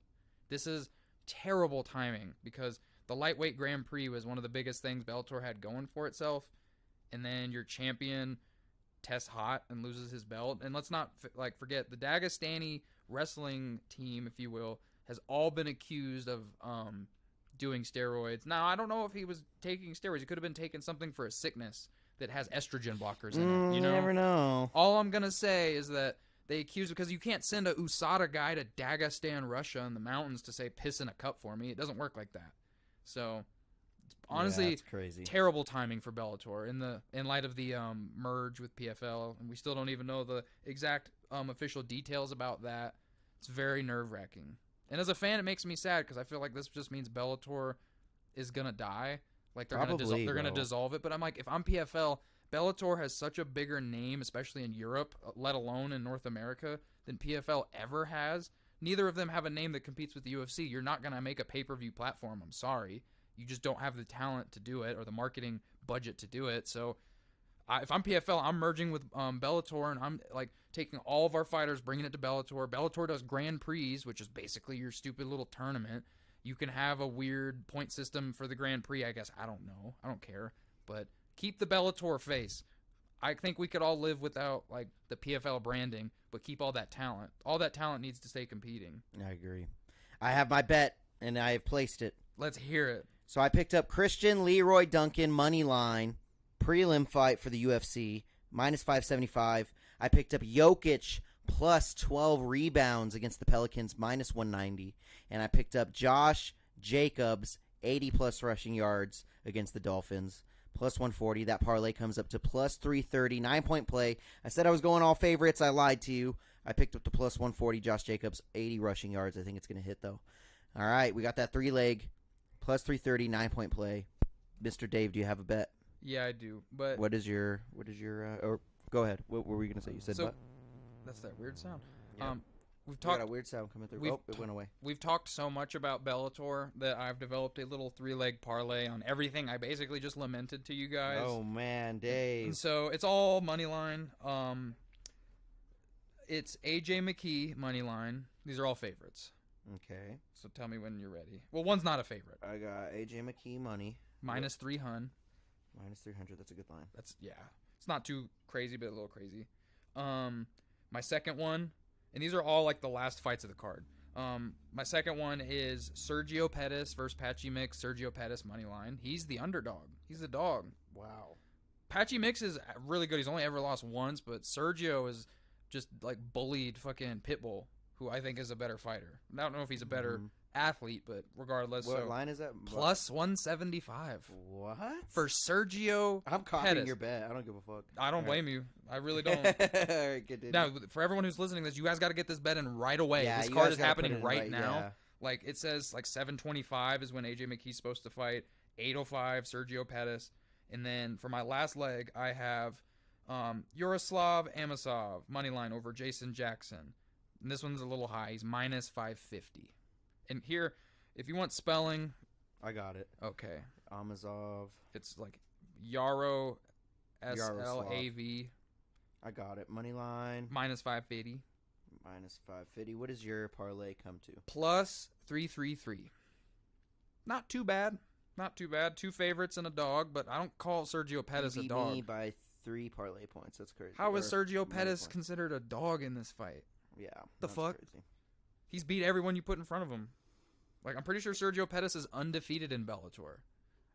[SPEAKER 2] This is terrible timing because the lightweight Grand Prix was one of the biggest things Bellator had going for itself, and then your champion tests hot and loses his belt. And let's not forget, the Dagestani wrestling team, if you will, has all been accused of doing steroids. Now, I don't know if he was taking steroids. He could have been taking something for a sickness that has estrogen blockers in it. You
[SPEAKER 1] never know.
[SPEAKER 2] All I'm going to say is that they accuse, because you can't send a USADA guy to Dagestan, Russia in the mountains to say, piss in a cup for me. It doesn't work like that. So, honestly,
[SPEAKER 1] it's crazy.
[SPEAKER 2] Terrible timing for Bellator in light of the merge with PFL. And we still don't even know the exact official details about that. It's very nerve-wracking. And as a fan, it makes me sad because I feel like this just means Bellator is going to die. Like, they're going to dissolve it. But I'm like, if I'm PFL, Bellator has such a bigger name, especially in Europe, let alone in North America, than PFL ever has. Neither of them have a name that competes with the UFC. You're not going to make a pay-per-view platform. I'm sorry. You just don't have the talent to do it or the marketing budget to do it. So if I'm PFL, I'm merging with Bellator, and I'm like taking all of our fighters, bringing it to Bellator. Bellator does Grand Prix, which is basically your stupid little tournament. You can have a weird point system for the Grand Prix, I guess. I don't know. I don't care. But keep the Bellator face. I think we could all live without like the PFL branding, but keep all that talent. All that talent needs to stay competing.
[SPEAKER 1] I agree. I have my bet, and I have placed it.
[SPEAKER 2] Let's hear it.
[SPEAKER 1] So I picked up Christian Leroy Duncan money line prelim fight for the UFC minus 575. I picked up Jokic plus 12 rebounds against the Pelicans minus 190, and I picked up Josh Jacobs 80 plus rushing yards against the Dolphins plus 140. That parlay comes up to plus 330, 9-point play. I said I was going all favorites. I lied to you. I picked up the plus 140 Josh Jacobs 80 rushing yards. I think it's going to hit though. All right, we got that 3-leg plus 330, 9-point play. Mr. Dave, do you have a bet?
[SPEAKER 2] Yeah, I do. But
[SPEAKER 1] what is your or go ahead. What were we going to say? You said what?
[SPEAKER 2] That's that weird sound.
[SPEAKER 1] Yeah.
[SPEAKER 2] We've talked
[SPEAKER 1] got a weird sound coming through. Oh, it went away.
[SPEAKER 2] We've talked so much about Bellator that I've developed a little 3-leg parlay on everything I basically just lamented to you guys.
[SPEAKER 1] Oh man, Dave.
[SPEAKER 2] And so it's all money line. It's AJ McKee money line. These are all favorites.
[SPEAKER 1] Okay.
[SPEAKER 2] So tell me when you're ready. Well, one's not a favorite.
[SPEAKER 1] I got AJ McKee money.
[SPEAKER 2] Minus 300.
[SPEAKER 1] Minus 300. That's a good line.
[SPEAKER 2] It's not too crazy, but a little crazy. My second one, and these are all like the last fights of the card. My second one is Sergio Pettis versus Patchy Mix. Sergio Pettis money line. He's the underdog. He's the dog.
[SPEAKER 1] Wow.
[SPEAKER 2] Patchy Mix is really good. He's only ever lost once, but Sergio is just like bullied fucking Pitbull, who I think is a better fighter. I don't know if he's a better athlete, but regardless.
[SPEAKER 1] What line is that?
[SPEAKER 2] Plus 175.
[SPEAKER 1] What?
[SPEAKER 2] For Sergio
[SPEAKER 1] I'm copying
[SPEAKER 2] Pettis.
[SPEAKER 1] your bet. I don't give a fuck.
[SPEAKER 2] I don't blame you. I really don't.
[SPEAKER 1] All right, good, dude.
[SPEAKER 2] Now, for everyone who's listening to this, you guys got to get this bet in right away.
[SPEAKER 1] Yeah,
[SPEAKER 2] this
[SPEAKER 1] you
[SPEAKER 2] card
[SPEAKER 1] guys
[SPEAKER 2] is
[SPEAKER 1] gotta
[SPEAKER 2] happening
[SPEAKER 1] put it in
[SPEAKER 2] right now.
[SPEAKER 1] yeah.
[SPEAKER 2] Like, it says like 7:25 is when AJ McKee's supposed to fight. 8:05, Sergio Pettis. And then for my last leg, I have Yaroslav Amosov, money line over Jason Jackson. And this one's a little high. He's minus 550. And here, if you want spelling.
[SPEAKER 1] I got it.
[SPEAKER 2] Okay.
[SPEAKER 1] Amosov.
[SPEAKER 2] It's like Yaro, S-L-A-V.
[SPEAKER 1] I got it. Money line.
[SPEAKER 2] Minus 580.
[SPEAKER 1] Minus 550. What does your parlay come to?
[SPEAKER 2] Plus 333. Not too bad. Not too bad. 2 favorites and a dog, but I don't call Sergio Pettis
[SPEAKER 1] You
[SPEAKER 2] a
[SPEAKER 1] beat
[SPEAKER 2] dog.
[SPEAKER 1] me by 3 parlay points. That's crazy.
[SPEAKER 2] How is
[SPEAKER 1] Or
[SPEAKER 2] Sergio
[SPEAKER 1] money
[SPEAKER 2] Pettis
[SPEAKER 1] points.
[SPEAKER 2] considered a dog in this fight?
[SPEAKER 1] Yeah.
[SPEAKER 2] The
[SPEAKER 1] that's
[SPEAKER 2] fuck?
[SPEAKER 1] Crazy.
[SPEAKER 2] He's beat everyone you put in front of him. Like, I'm pretty sure Sergio Pettis is undefeated in Bellator.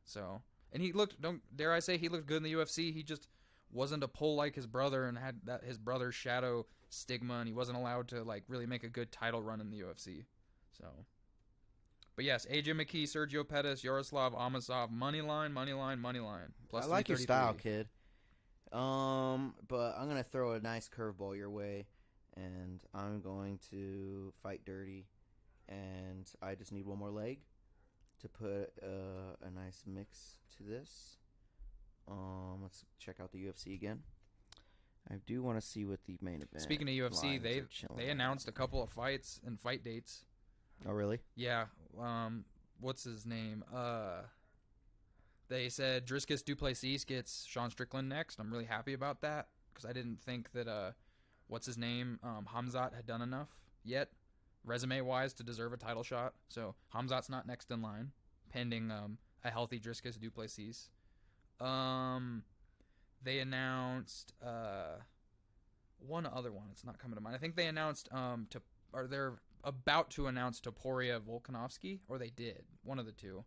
[SPEAKER 2] So, and he looked, dare I say, he looked good in the UFC. He just wasn't a pull like his brother and had that his brother's shadow stigma, and he wasn't allowed to, like, really make a good title run in the UFC. So, but yes, AJ McKee, Sergio Pettis, Yaroslav Amosov, money line. Plus
[SPEAKER 1] I like your
[SPEAKER 2] 333.
[SPEAKER 1] style, kid. But I'm gonna throw a nice curveball your way, and I'm going to fight dirty, and I just need one more leg to put a nice mix to this. Let's check out the UFC again. I do want to see what the main event.
[SPEAKER 2] Speaking of UFC,
[SPEAKER 1] lines are chilling
[SPEAKER 2] they
[SPEAKER 1] at.
[SPEAKER 2] announced a couple of fights and fight dates.
[SPEAKER 1] Oh, really?
[SPEAKER 2] Yeah. What's his name? They said Dricus du Plessis gets Sean Strickland next. I'm really happy about that because I didn't think that what's his name, Hamzat had done enough yet, resume-wise, to deserve a title shot. So Hamzat's not next in line, pending a healthy Dricus du Plessis. They announced one other one. It's not coming to mind. I think they announced they're about to announce Topuria Volkanovski, or they did. One of the two.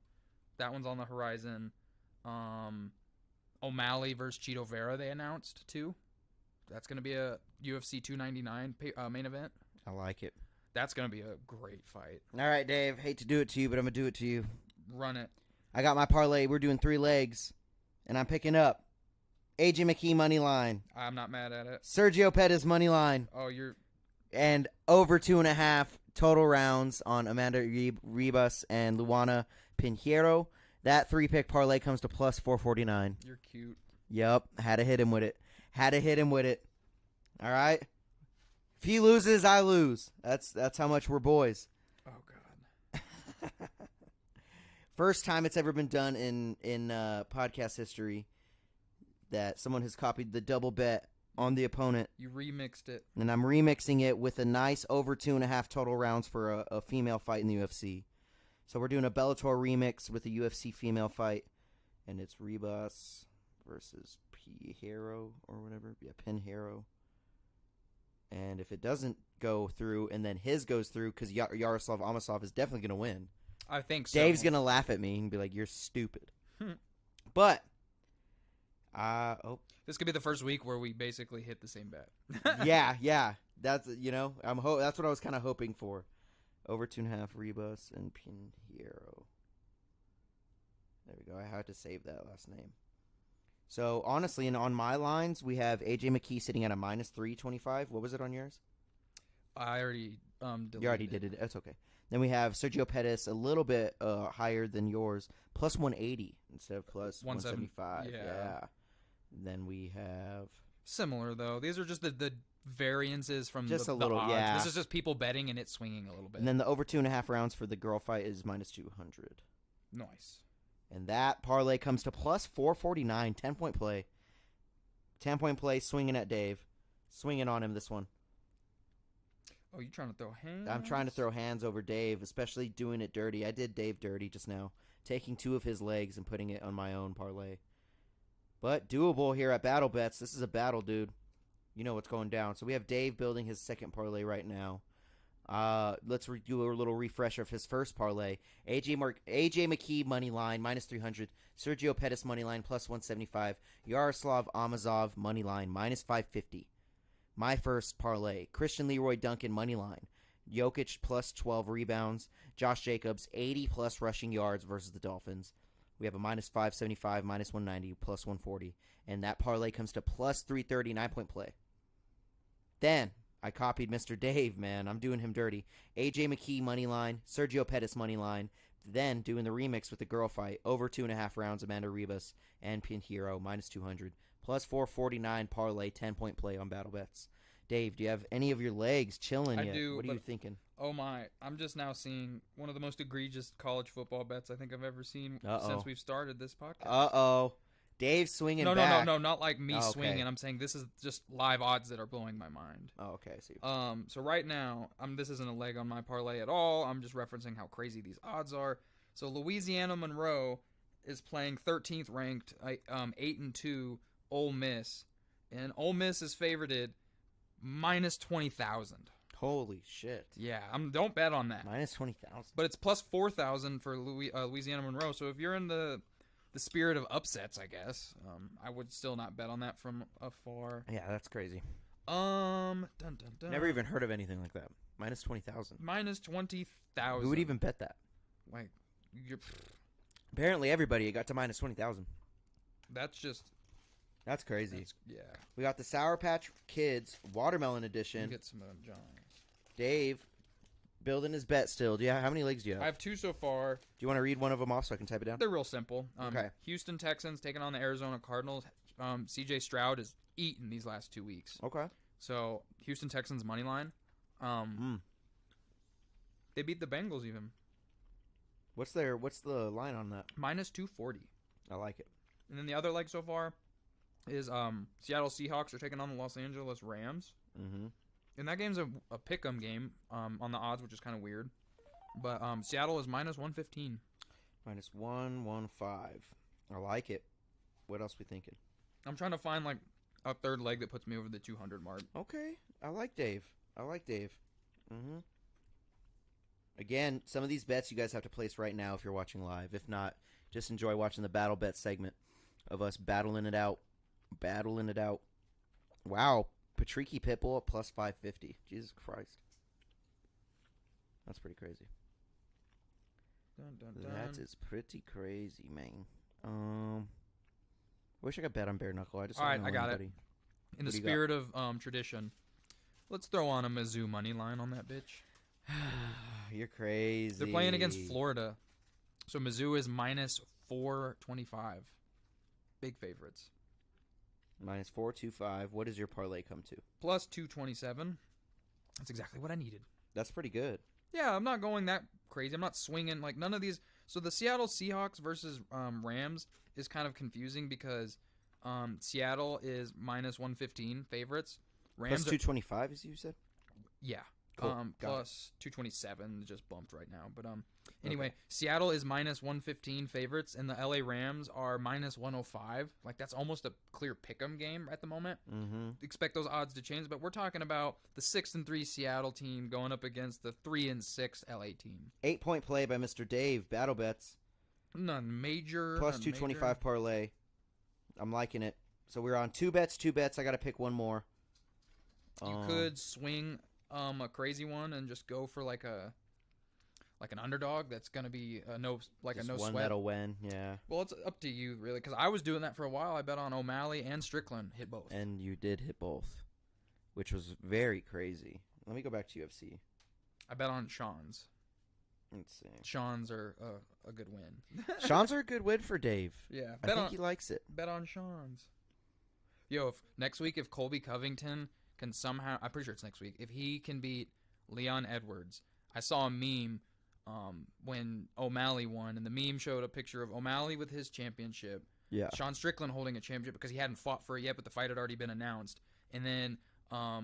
[SPEAKER 2] That one's on the horizon. O'Malley versus Cheeto Vera they announced too. That's going to be a UFC 299 main event.
[SPEAKER 1] I like it.
[SPEAKER 2] That's going to be a great fight.
[SPEAKER 1] All right, Dave. Hate to do it to you, but I'm gonna do it to you.
[SPEAKER 2] Run it.
[SPEAKER 1] I got my parlay. We're doing 3 legs, and I'm picking up AJ McKee money line,
[SPEAKER 2] I'm not mad at it.
[SPEAKER 1] Sergio Pettis money line,
[SPEAKER 2] Oh, you're
[SPEAKER 1] and over 2.5 total rounds on Amanda Ribas and Luana Pinheiro. That 3-pick parlay comes to plus 449.
[SPEAKER 2] you're cute.
[SPEAKER 1] Yep, had to hit him with it. All right. If he loses, I lose. That's how much we're boys.
[SPEAKER 2] Oh God.
[SPEAKER 1] First time it's ever been done in podcast history that someone has copied the double bet on the opponent,
[SPEAKER 2] You remixed it.
[SPEAKER 1] and I'm remixing it with a nice over 2.5 total rounds for a female fight in the UFC. So we're doing a Bellator remix with a UFC female fight, and it's Ribas versus Pinheiro or whatever. Yeah, Pinheiro. And if it doesn't go through, and then his goes through, because Yaroslav Amosov is definitely going to win.
[SPEAKER 2] I think so.
[SPEAKER 1] Dave's going to laugh at me and be like, you're stupid. But,
[SPEAKER 2] This could be the first week where we basically hit the same bet.
[SPEAKER 1] yeah. That's, that's what I was kind of hoping for. Over 2.5 Ribas and Pinheiro. There we go. I had to save that last name. So, honestly, and on my lines, we have AJ McKee sitting at a minus 325. What was it on yours?
[SPEAKER 2] I already deleted
[SPEAKER 1] You already did it. That's okay. Then we have Sergio Pettis a little bit higher than yours, plus 180 instead of plus 175. Yeah. Then we have
[SPEAKER 2] Similar though. These are just the variances from
[SPEAKER 1] Just
[SPEAKER 2] the
[SPEAKER 1] a little,
[SPEAKER 2] odds.
[SPEAKER 1] yeah.
[SPEAKER 2] This is just people betting and it swinging a little bit.
[SPEAKER 1] and then the over 2.5 rounds for the girl fight is minus 200.
[SPEAKER 2] Nice.
[SPEAKER 1] And that parlay comes to plus 449, 10-point play. 10-point play, swinging at Dave. Swinging on him this one.
[SPEAKER 2] Oh, you trying to throw hands?
[SPEAKER 1] I'm trying to throw hands over Dave, especially doing it dirty. I did Dave dirty just now, taking 2 of his legs and putting it on my own parlay. But doable here at Battle Bets. This is a battle, dude. You know what's going down. So we have Dave building his second parlay right now. Let's do a little refresher of his first parlay. AJ McKee money line minus 300. Sergio Pettis money line plus 175. Yaroslav Amosov money line minus 550. My first parlay: Christian Leroy Duncan money line. Jokic plus 12 rebounds. Josh Jacobs 80 plus rushing yards versus the Dolphins. We have a minus 575, minus 190, plus 140, and that parlay comes to plus 330, 9-point play. Then I copied Mr. Dave, man. I'm doing him dirty. AJ McKee money line, Sergio Pettis money line. Then doing the remix with the girl fight, over 2.5 rounds, Amanda Ribas and Pinheiro, minus 200, plus 449 parlay, 10-point play on Battle Bets. Dave, do you have any of your legs chilling yet?
[SPEAKER 2] I do.
[SPEAKER 1] What are you thinking?
[SPEAKER 2] Oh my! I'm just now seeing one of the most egregious college football bets I think I've ever seen since we've started this podcast.
[SPEAKER 1] Uh-oh. Dave's swinging back.
[SPEAKER 2] No, not like me
[SPEAKER 1] Oh, okay.
[SPEAKER 2] swinging. I'm saying this is just live odds that are blowing my mind.
[SPEAKER 1] Oh, okay. I see.
[SPEAKER 2] So right now, this isn't a leg on my parlay at all. I'm just referencing how crazy these odds are. So Louisiana Monroe is playing 13th ranked, 8-2 Ole Miss, and Ole Miss is favorited minus 20,000.
[SPEAKER 1] Holy shit.
[SPEAKER 2] Yeah, don't bet on that.
[SPEAKER 1] Minus 20,000.
[SPEAKER 2] But it's plus 4,000 for Louisiana Monroe. So if you're in the spirit of upsets, I guess, I would still not bet on that from afar.
[SPEAKER 1] Yeah, that's crazy.
[SPEAKER 2] Dun, dun, dun.
[SPEAKER 1] Never even heard of anything like that. Minus 20,000.
[SPEAKER 2] Minus 20,000.
[SPEAKER 1] Who would even bet that?
[SPEAKER 2] Like,
[SPEAKER 1] Apparently everybody got to minus 20,000.
[SPEAKER 2] that's just
[SPEAKER 1] That's crazy.
[SPEAKER 2] yeah.
[SPEAKER 1] We got the Sour Patch Kids Watermelon
[SPEAKER 2] You
[SPEAKER 1] Edition.
[SPEAKER 2] get some John's.
[SPEAKER 1] Dave building his bet still. How many legs do you have?
[SPEAKER 2] I have 2 so far.
[SPEAKER 1] Do you want to read one of them off so I can type it down?
[SPEAKER 2] They're real simple.
[SPEAKER 1] Okay.
[SPEAKER 2] Houston Texans taking on the Arizona Cardinals. C.J. Stroud is eaten these last 2 weeks.
[SPEAKER 1] Okay.
[SPEAKER 2] So Houston Texans money line. They beat the Bengals even.
[SPEAKER 1] What's the line on that?
[SPEAKER 2] Minus 240.
[SPEAKER 1] I like it.
[SPEAKER 2] And then the other leg so far is Seattle Seahawks are taking on the Los Angeles Rams.
[SPEAKER 1] Mm-hmm.
[SPEAKER 2] And that game's a pick-em game on the odds, which is kind of weird. But Seattle is minus 115.
[SPEAKER 1] Minus 115. I like it. What else we thinking?
[SPEAKER 2] I'm trying to find like a third leg that puts me over the 200 mark.
[SPEAKER 1] Okay. I like Dave. Mm-hmm. Again, some of these bets you guys have to place right now if you're watching live. If not, just enjoy watching the battle bet segment of us battling it out. Wow. Patricky Pitbull at plus 550. Jesus Christ. That's pretty crazy.
[SPEAKER 2] Dun, dun, dun.
[SPEAKER 1] That is pretty crazy, man. Wish I could bet on bare knuckle. I just
[SPEAKER 2] All
[SPEAKER 1] don't
[SPEAKER 2] right,
[SPEAKER 1] know
[SPEAKER 2] I got
[SPEAKER 1] anybody.
[SPEAKER 2] it. In the
[SPEAKER 1] What do you got?
[SPEAKER 2] spirit of tradition, let's throw on a Mizzou money line on that bitch.
[SPEAKER 1] You're crazy.
[SPEAKER 2] They're playing against Florida. So Mizzou is minus 425. Big favorites.
[SPEAKER 1] Minus 425. What does your parlay come to?
[SPEAKER 2] Plus 227. That's exactly what I needed.
[SPEAKER 1] That's pretty good.
[SPEAKER 2] Yeah, I'm not going that crazy. I'm not swinging like none of these. So the Seattle Seahawks versus Rams is kind of confusing because Seattle is minus 115 favorites.
[SPEAKER 1] Plus 225, as you said?
[SPEAKER 2] Yeah.
[SPEAKER 1] Cool. Got
[SPEAKER 2] Plus 227 just bumped right now. But anyway,
[SPEAKER 1] Okay.
[SPEAKER 2] Seattle is minus 115 favorites and the LA Rams are minus 105. Like that's almost a clear pick'em game at the moment.
[SPEAKER 1] Mm-hmm.
[SPEAKER 2] Expect those odds to change, but we're talking about the 6-3 Seattle team going up against the 3-6 LA team.
[SPEAKER 1] 8-point play by Mr. Dave. Battle bets.
[SPEAKER 2] None major.
[SPEAKER 1] Plus
[SPEAKER 2] none
[SPEAKER 1] 225
[SPEAKER 2] major.
[SPEAKER 1] parlay. I'm liking it. So we're on two bets. I got to pick one more.
[SPEAKER 2] You could swing a crazy one and just go for like an underdog that's gonna be a no
[SPEAKER 1] one
[SPEAKER 2] sweat.
[SPEAKER 1] that'll win. Yeah.
[SPEAKER 2] Well, it's up to you really, because I was doing that for a while. I bet on O'Malley and Strickland, hit both.
[SPEAKER 1] And you did hit both, which was very crazy. Let me go back to UFC.
[SPEAKER 2] I bet on Sean's.
[SPEAKER 1] Let's see.
[SPEAKER 2] Sean's are a good win.
[SPEAKER 1] Sean's are a good win for Dave.
[SPEAKER 2] Yeah,
[SPEAKER 1] I think he likes it.
[SPEAKER 2] bet on Sean's. Yo, if next week if Colby Covington can somehow, I'm pretty sure it's next week, if he can beat Leon Edwards. I saw a meme when O'Malley won, and the meme showed a picture of O'Malley with his championship,
[SPEAKER 1] Yeah.
[SPEAKER 2] Sean Strickland holding a championship because he hadn't fought for it yet, but the fight had already been announced, and then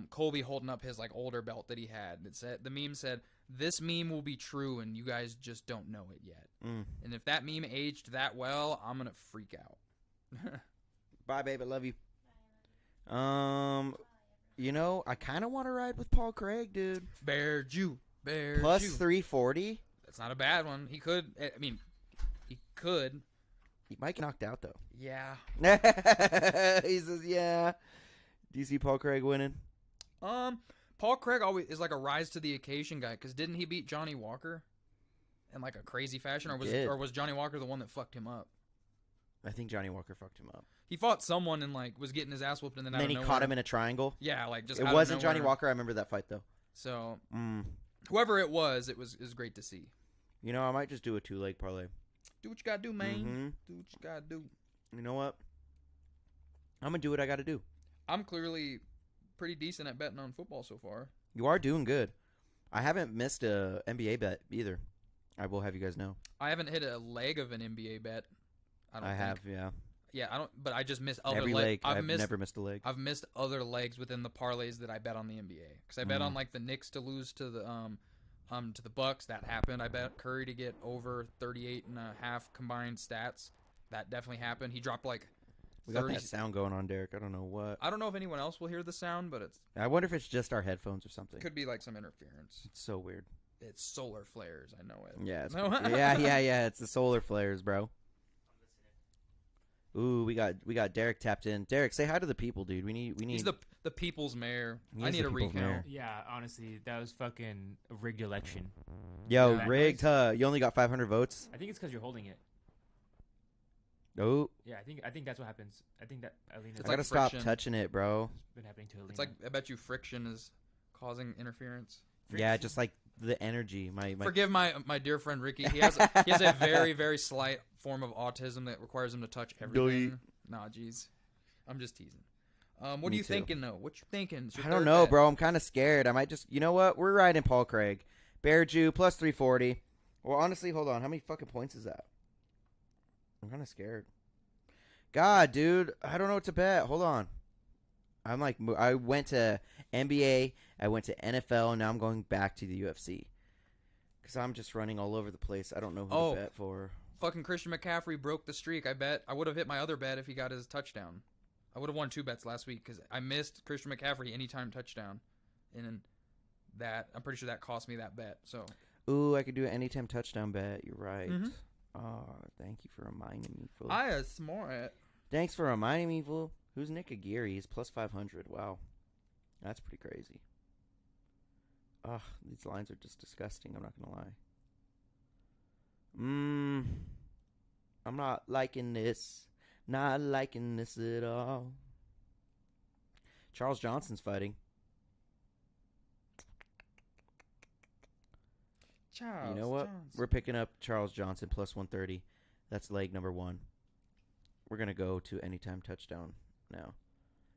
[SPEAKER 2] Colby holding up his like older belt that he had. It said, the meme said, "This meme will be true, and you guys just don't know it yet." And if that meme aged that well, I'm gonna freak out.
[SPEAKER 1] Bye, babe. I love you. You know, I kind of want to ride with Paul Craig, dude.
[SPEAKER 2] Bear Jew.
[SPEAKER 1] Plus 340.
[SPEAKER 2] That's not a bad one. He could. I mean, he could.
[SPEAKER 1] He might get knocked out, though.
[SPEAKER 2] Yeah.
[SPEAKER 1] He says, yeah. Do you see Paul Craig winning?
[SPEAKER 2] Paul Craig always is like a rise to the occasion guy, because didn't he beat Johnny Walker in like a crazy fashion, or was Johnny Walker the one that fucked him up?
[SPEAKER 1] I think Johnny Walker fucked him up.
[SPEAKER 2] He fought someone and like was getting his ass whooped, and then
[SPEAKER 1] he caught him in a triangle.
[SPEAKER 2] Yeah, like just
[SPEAKER 1] it
[SPEAKER 2] out of
[SPEAKER 1] wasn't Johnny
[SPEAKER 2] nowhere.
[SPEAKER 1] Walker. I remember that fight though.
[SPEAKER 2] So whoever it was great to see.
[SPEAKER 1] You know, I might just do a 2-leg parlay.
[SPEAKER 2] Do what you gotta do, man.
[SPEAKER 1] Mm-hmm.
[SPEAKER 2] Do what you gotta do.
[SPEAKER 1] You know what? I'm gonna do what I got to do.
[SPEAKER 2] I'm clearly pretty decent at betting on football so far.
[SPEAKER 1] You are doing good. I haven't missed a NBA bet either. I will have you guys know.
[SPEAKER 2] I haven't hit a leg of an NBA bet. I
[SPEAKER 1] have, yeah.
[SPEAKER 2] Yeah, I don't. But I just missed other
[SPEAKER 1] Every
[SPEAKER 2] leg.
[SPEAKER 1] leg. I've never missed a leg.
[SPEAKER 2] I've missed other legs within the parlays that I bet on the NBA, because I bet on like the Knicks to lose to the Bucks. That happened. I bet Curry to get over 38.5 combined stats. That definitely happened. He dropped like
[SPEAKER 1] We got
[SPEAKER 2] 30
[SPEAKER 1] that sound going on, Deryk. I don't know what.
[SPEAKER 2] I don't know if anyone else will hear the sound, but
[SPEAKER 1] I wonder if it's just our headphones or something.
[SPEAKER 2] could be like some interference.
[SPEAKER 1] It's so weird.
[SPEAKER 2] It's solar flares. I know it.
[SPEAKER 1] Yeah, it's
[SPEAKER 2] No.
[SPEAKER 1] yeah. It's the solar flares, bro. Ooh, we got Deryk tapped in. Deryk, say hi to the people, dude. We need.
[SPEAKER 2] He's the people's mayor.
[SPEAKER 1] He
[SPEAKER 2] I
[SPEAKER 1] is
[SPEAKER 2] need
[SPEAKER 1] the
[SPEAKER 2] a
[SPEAKER 1] people's
[SPEAKER 2] recount.
[SPEAKER 1] mayor.
[SPEAKER 5] Yeah, honestly, that was fucking a rigged election.
[SPEAKER 1] Yo,
[SPEAKER 5] that
[SPEAKER 1] rigged. You only got 500 votes.
[SPEAKER 5] I think it's because you're holding it.
[SPEAKER 1] Oh,
[SPEAKER 5] Yeah, I think that's what happens. I think that Alina's
[SPEAKER 2] It's
[SPEAKER 1] I gotta
[SPEAKER 2] like
[SPEAKER 1] stop
[SPEAKER 2] friction.
[SPEAKER 1] touching it, bro.
[SPEAKER 5] been happening to Alina.
[SPEAKER 2] It's like I bet you friction is causing interference.
[SPEAKER 1] Yeah, just like the energy. My
[SPEAKER 2] Forgive my dear friend Ricky. He has a very very slight form of autism that requires him to touch everything. Nah, jeez, I'm just teasing. What
[SPEAKER 1] Me
[SPEAKER 2] are you
[SPEAKER 1] too.
[SPEAKER 2] thinking though? What you thinking? It's your
[SPEAKER 1] I don't
[SPEAKER 2] third
[SPEAKER 1] know,
[SPEAKER 2] bet.
[SPEAKER 1] bro. I'm kind of scared. I might just. You know what? We're riding Paul Craig. Bear Jew plus 340. Well, honestly, hold on. How many fucking points is that? I'm kind of scared. God, dude, I don't know what to bet. Hold on. I'm like, I went to NBA, I went to NFL, and now I'm going back to the UFC. Because I'm just running all over the place. I don't know who to bet for.
[SPEAKER 2] Fucking Christian McCaffrey broke the streak. I bet I would have hit my other bet if he got his touchdown. I would have won 2 bets last week because I missed Christian McCaffrey anytime touchdown, and that I'm pretty sure that cost me that bet. So
[SPEAKER 1] Ooh, I could do an anytime touchdown bet. You're right.
[SPEAKER 2] Mhm.
[SPEAKER 1] Oh, thank you for reminding me, fool.
[SPEAKER 2] I is smart.
[SPEAKER 1] Thanks for reminding me, fool. Who's Nick Aguirre? He's plus 500. Wow. That's pretty crazy. Ugh, these lines are just disgusting. I'm not going to lie. I'm not liking this. Not liking this at all. Charles Johnson's fighting.
[SPEAKER 2] Charles
[SPEAKER 1] You know what?
[SPEAKER 2] Johnson.
[SPEAKER 1] We're picking up Charles Johnson plus 130. That's leg number 1. We're going to go to anytime touchdown now.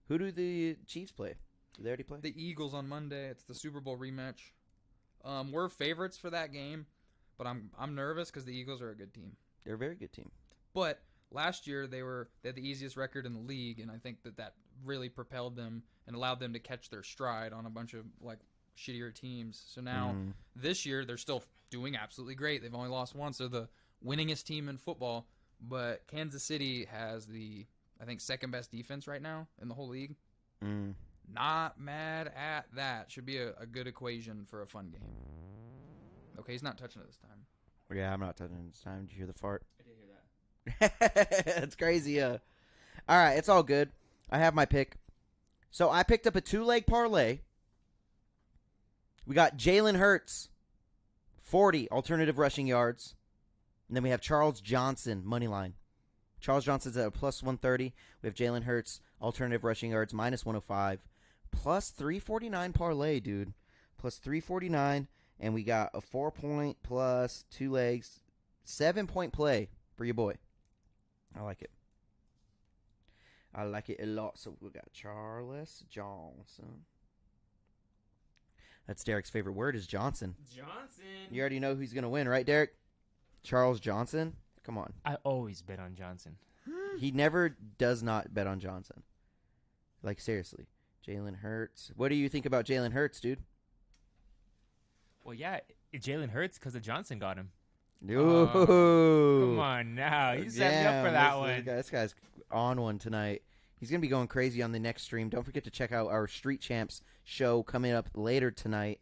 [SPEAKER 1] Who do the Chiefs play? Did they already play?
[SPEAKER 2] The Eagles on Monday. It's the Super Bowl rematch. We're favorites for that game, but I'm nervous because the Eagles are a good team.
[SPEAKER 1] They're a very good team.
[SPEAKER 2] But last year they had the easiest record in the league, and I think that really propelled them and allowed them to catch their stride on a bunch of like shittier teams. So now this year they're still doing absolutely great. They've only lost once. They're the winningest team in football. But Kansas City has the, I think, second best defense right now in the whole league. Not mad at that. Should be a good equation for a fun game. Okay, he's not touching it this time.
[SPEAKER 1] Yeah, I'm not touching it this time. Did you hear the fart?
[SPEAKER 5] I did hear that.
[SPEAKER 1] That's crazy. All right, it's all good. I have my pick. So I picked up a 2-leg parlay. We got Jalen Hurts, 40 alternative rushing yards. And then we have Charles Johnson, money line. Charles Johnson's at a plus 130. We have Jalen Hurts, alternative rushing yards, minus 105. Plus 349 parlay, dude. Plus 349. And we got a 4-point plus 2 legs. 7-point play for your boy. I like it. I like it a lot. So we got Charles Johnson. That's Deryk's favorite word is Johnson.
[SPEAKER 5] Johnson.
[SPEAKER 1] You already know who's going to win, right, Deryk? Charles Johnson? Come on.
[SPEAKER 5] I always bet on Johnson.
[SPEAKER 1] He never does not bet on Johnson. Like, seriously. Jalen Hurts. What do you think about Jalen Hurts, dude?
[SPEAKER 5] Well, yeah, Jalen Hurts because of Johnson got him.
[SPEAKER 1] Ooh.
[SPEAKER 5] Come on now. You set me up for that one.
[SPEAKER 1] This guy's on one tonight. He's going to be going crazy on the next stream. Don't forget to check out our Street Champs show coming up later tonight.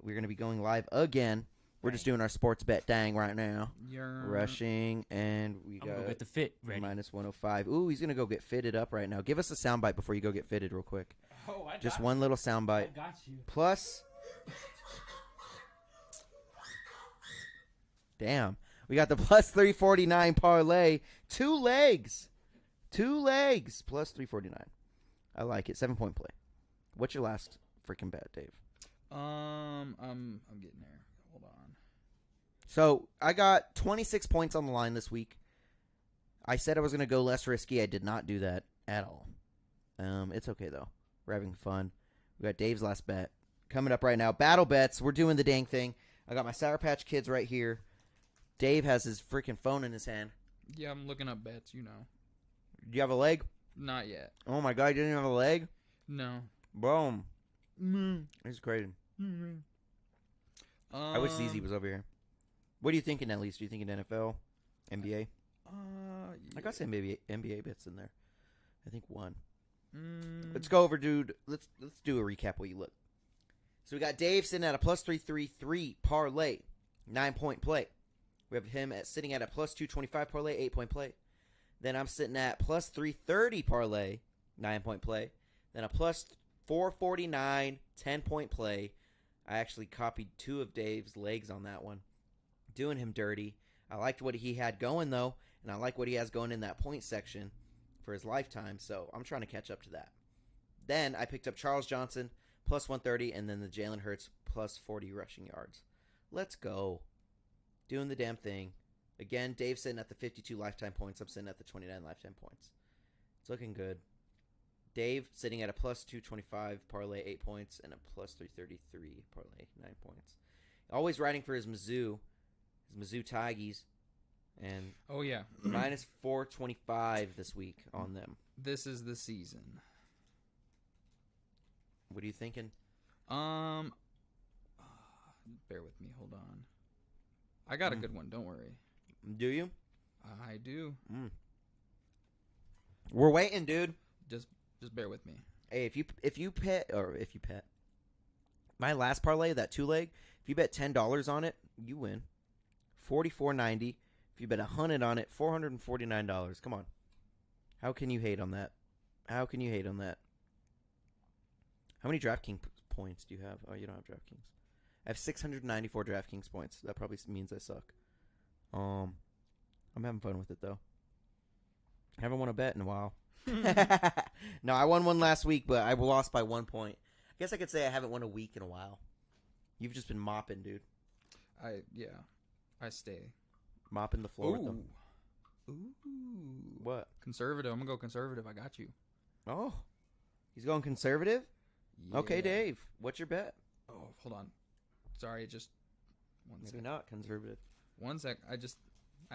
[SPEAKER 1] We're going to be going live again. We're just doing our sports bet dang right now. Rushing, and we
[SPEAKER 5] I'm
[SPEAKER 1] got
[SPEAKER 5] going to get the fit ready.
[SPEAKER 1] minus 105. Ooh, he's going to go get fitted up right now. Give us a soundbite before you go get fitted real quick.
[SPEAKER 5] Oh, I
[SPEAKER 1] Just
[SPEAKER 5] got
[SPEAKER 1] one little
[SPEAKER 5] I
[SPEAKER 1] soundbite.
[SPEAKER 5] got you.
[SPEAKER 1] Plus, damn, we got the plus 349 parlay. 2 legs. 2 legs. Plus 349. I like it. 7-point play. What's your last freaking bet, Dave?
[SPEAKER 2] I'm getting there. Hold on.
[SPEAKER 1] So I got 26 points on the line this week. I said I was going to go less risky. I did not do that at all. It's okay, though. We're having fun. We got Dave's last bet coming up right now. Battle bets. We're doing the dang thing. I got my Sour Patch Kids right here. Dave has his freaking phone in his hand.
[SPEAKER 2] Yeah, I'm looking up bets, you know.
[SPEAKER 1] Do you have a leg?
[SPEAKER 2] Not yet.
[SPEAKER 1] Oh, my God. You didn't have a leg?
[SPEAKER 2] No.
[SPEAKER 1] Boom. It's crazy. I wish ZZ was over here. What are you thinking, at least? Are you thinking NFL? NBA?
[SPEAKER 2] Yeah.
[SPEAKER 1] I got some NBA bits in there. I think one.
[SPEAKER 2] Let's
[SPEAKER 1] Go over, dude. Let's do a recap what you look. So we got Dave sitting at a plus 333 parlay, 9-point play. We have him sitting at a plus 225 parlay, 8-point play. Then I'm sitting at plus 330 parlay, 9-point play. Then a plus 449, 10-point play. I actually copied 2 of Dave's legs on that one. Doing him dirty. I liked what he had going, though, and I like what he has going in that point section for his lifetime, so I'm trying to catch up to that. Then I picked up Charles Johnson, plus 130, and then the Jalen Hurts, plus 40 rushing yards. Let's go. Doing the damn thing. Again, Dave's sitting at the 52 lifetime points. I'm sitting at the 29 lifetime points. It's looking good. Dave sitting at a plus 225 parlay, 8 points, and a plus 333 parlay, 9 points. Always riding for his Mizzou Tigers. And
[SPEAKER 2] Oh yeah,
[SPEAKER 1] minus 425 this week on them.
[SPEAKER 2] this is the season.
[SPEAKER 1] What are you thinking?
[SPEAKER 2] Bear with me. Hold on. I got a good one. Don't worry.
[SPEAKER 1] Do you?
[SPEAKER 2] I do.
[SPEAKER 1] We're waiting, dude.
[SPEAKER 2] Just bear with me.
[SPEAKER 1] Hey, if you bet, my last parlay, that 2-leg, if you bet $10 on it, you win. $44.90. If you bet 100 on it, $449. Come on. How can you hate on that? How many DraftKings points do you have? Oh, you don't have DraftKings. I have 694 DraftKings points. That probably means I suck. I'm having fun with it, though. I haven't won a bet in a while. No, I won one last week, but I lost by 1 point. I guess I could say I haven't won a week in a while. You've just been mopping, dude.
[SPEAKER 2] I stay.
[SPEAKER 1] Mopping the floor with them.
[SPEAKER 2] Ooh.
[SPEAKER 1] What?
[SPEAKER 2] Conservative. I'm gonna go conservative. I got you.
[SPEAKER 1] Oh. He's going conservative?
[SPEAKER 2] Yeah.
[SPEAKER 1] Okay, Dave. What's your bet?
[SPEAKER 2] Oh, hold on. Sorry, just one
[SPEAKER 1] Maybe
[SPEAKER 2] sec.
[SPEAKER 1] not conservative.
[SPEAKER 2] 1 sec. I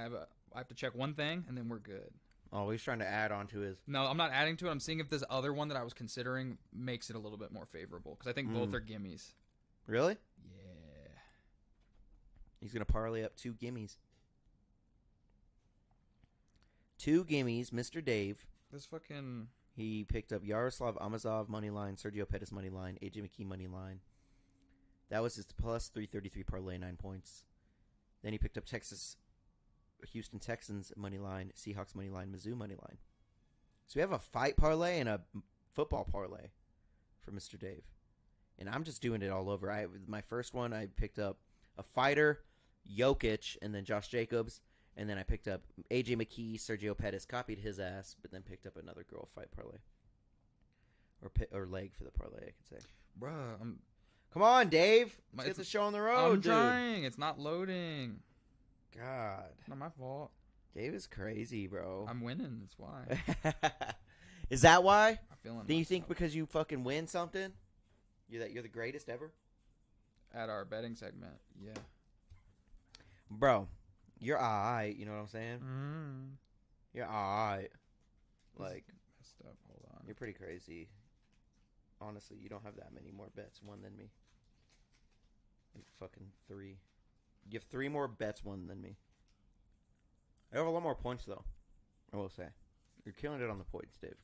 [SPEAKER 2] have to check one thing, and then we're good.
[SPEAKER 1] Oh, he's trying to add on to his...
[SPEAKER 2] No, I'm not adding to it. I'm seeing if this other one that I was considering makes it a little bit more favorable, because I think both are gimmies.
[SPEAKER 1] Really?
[SPEAKER 2] Yeah.
[SPEAKER 1] He's going to parlay up 2 gimmies. 2 gimmies, Mr. Dave.
[SPEAKER 2] This fucking...
[SPEAKER 1] He picked up Yaroslav Amazov money line, Sergio Pettis money line, AJ McKee money line. That was his plus 333 parlay, 9 points. Then he picked up Houston Texans money line, Seahawks money line, Mizzou money line. So we have a fight parlay and a football parlay for Mr. Dave. And I'm just doing it all over. My first one, I picked up a fighter, Jokic, and then Josh Jacobs. And then I picked up AJ McKee, Sergio Pettis, copied his ass, but then picked up another girl fight parlay. Or leg for the parlay, I could say.
[SPEAKER 2] Bruh,
[SPEAKER 1] Come on, Dave. Let's get the show on the road,
[SPEAKER 2] I'm
[SPEAKER 1] dude.
[SPEAKER 2] trying. It's not loading.
[SPEAKER 1] God.
[SPEAKER 2] Not my fault.
[SPEAKER 1] Dave is crazy, bro.
[SPEAKER 2] I'm winning. That's why.
[SPEAKER 1] Is that why?
[SPEAKER 2] I'm feeling
[SPEAKER 1] Do you think
[SPEAKER 2] myself.
[SPEAKER 1] because you fucking win something, you're the greatest ever?
[SPEAKER 2] At our betting segment, yeah.
[SPEAKER 1] Bro, you're alright, you know what I'm saying?
[SPEAKER 2] Mm.
[SPEAKER 1] You're alright. Like,
[SPEAKER 2] Messed up. Hold on.
[SPEAKER 1] you're pretty crazy. Honestly, you don't have that many more bets won than me. Like fucking 3. You have 3 more bets won than me. I have a lot more points, though, I will say. You're killing it on the points, Dave.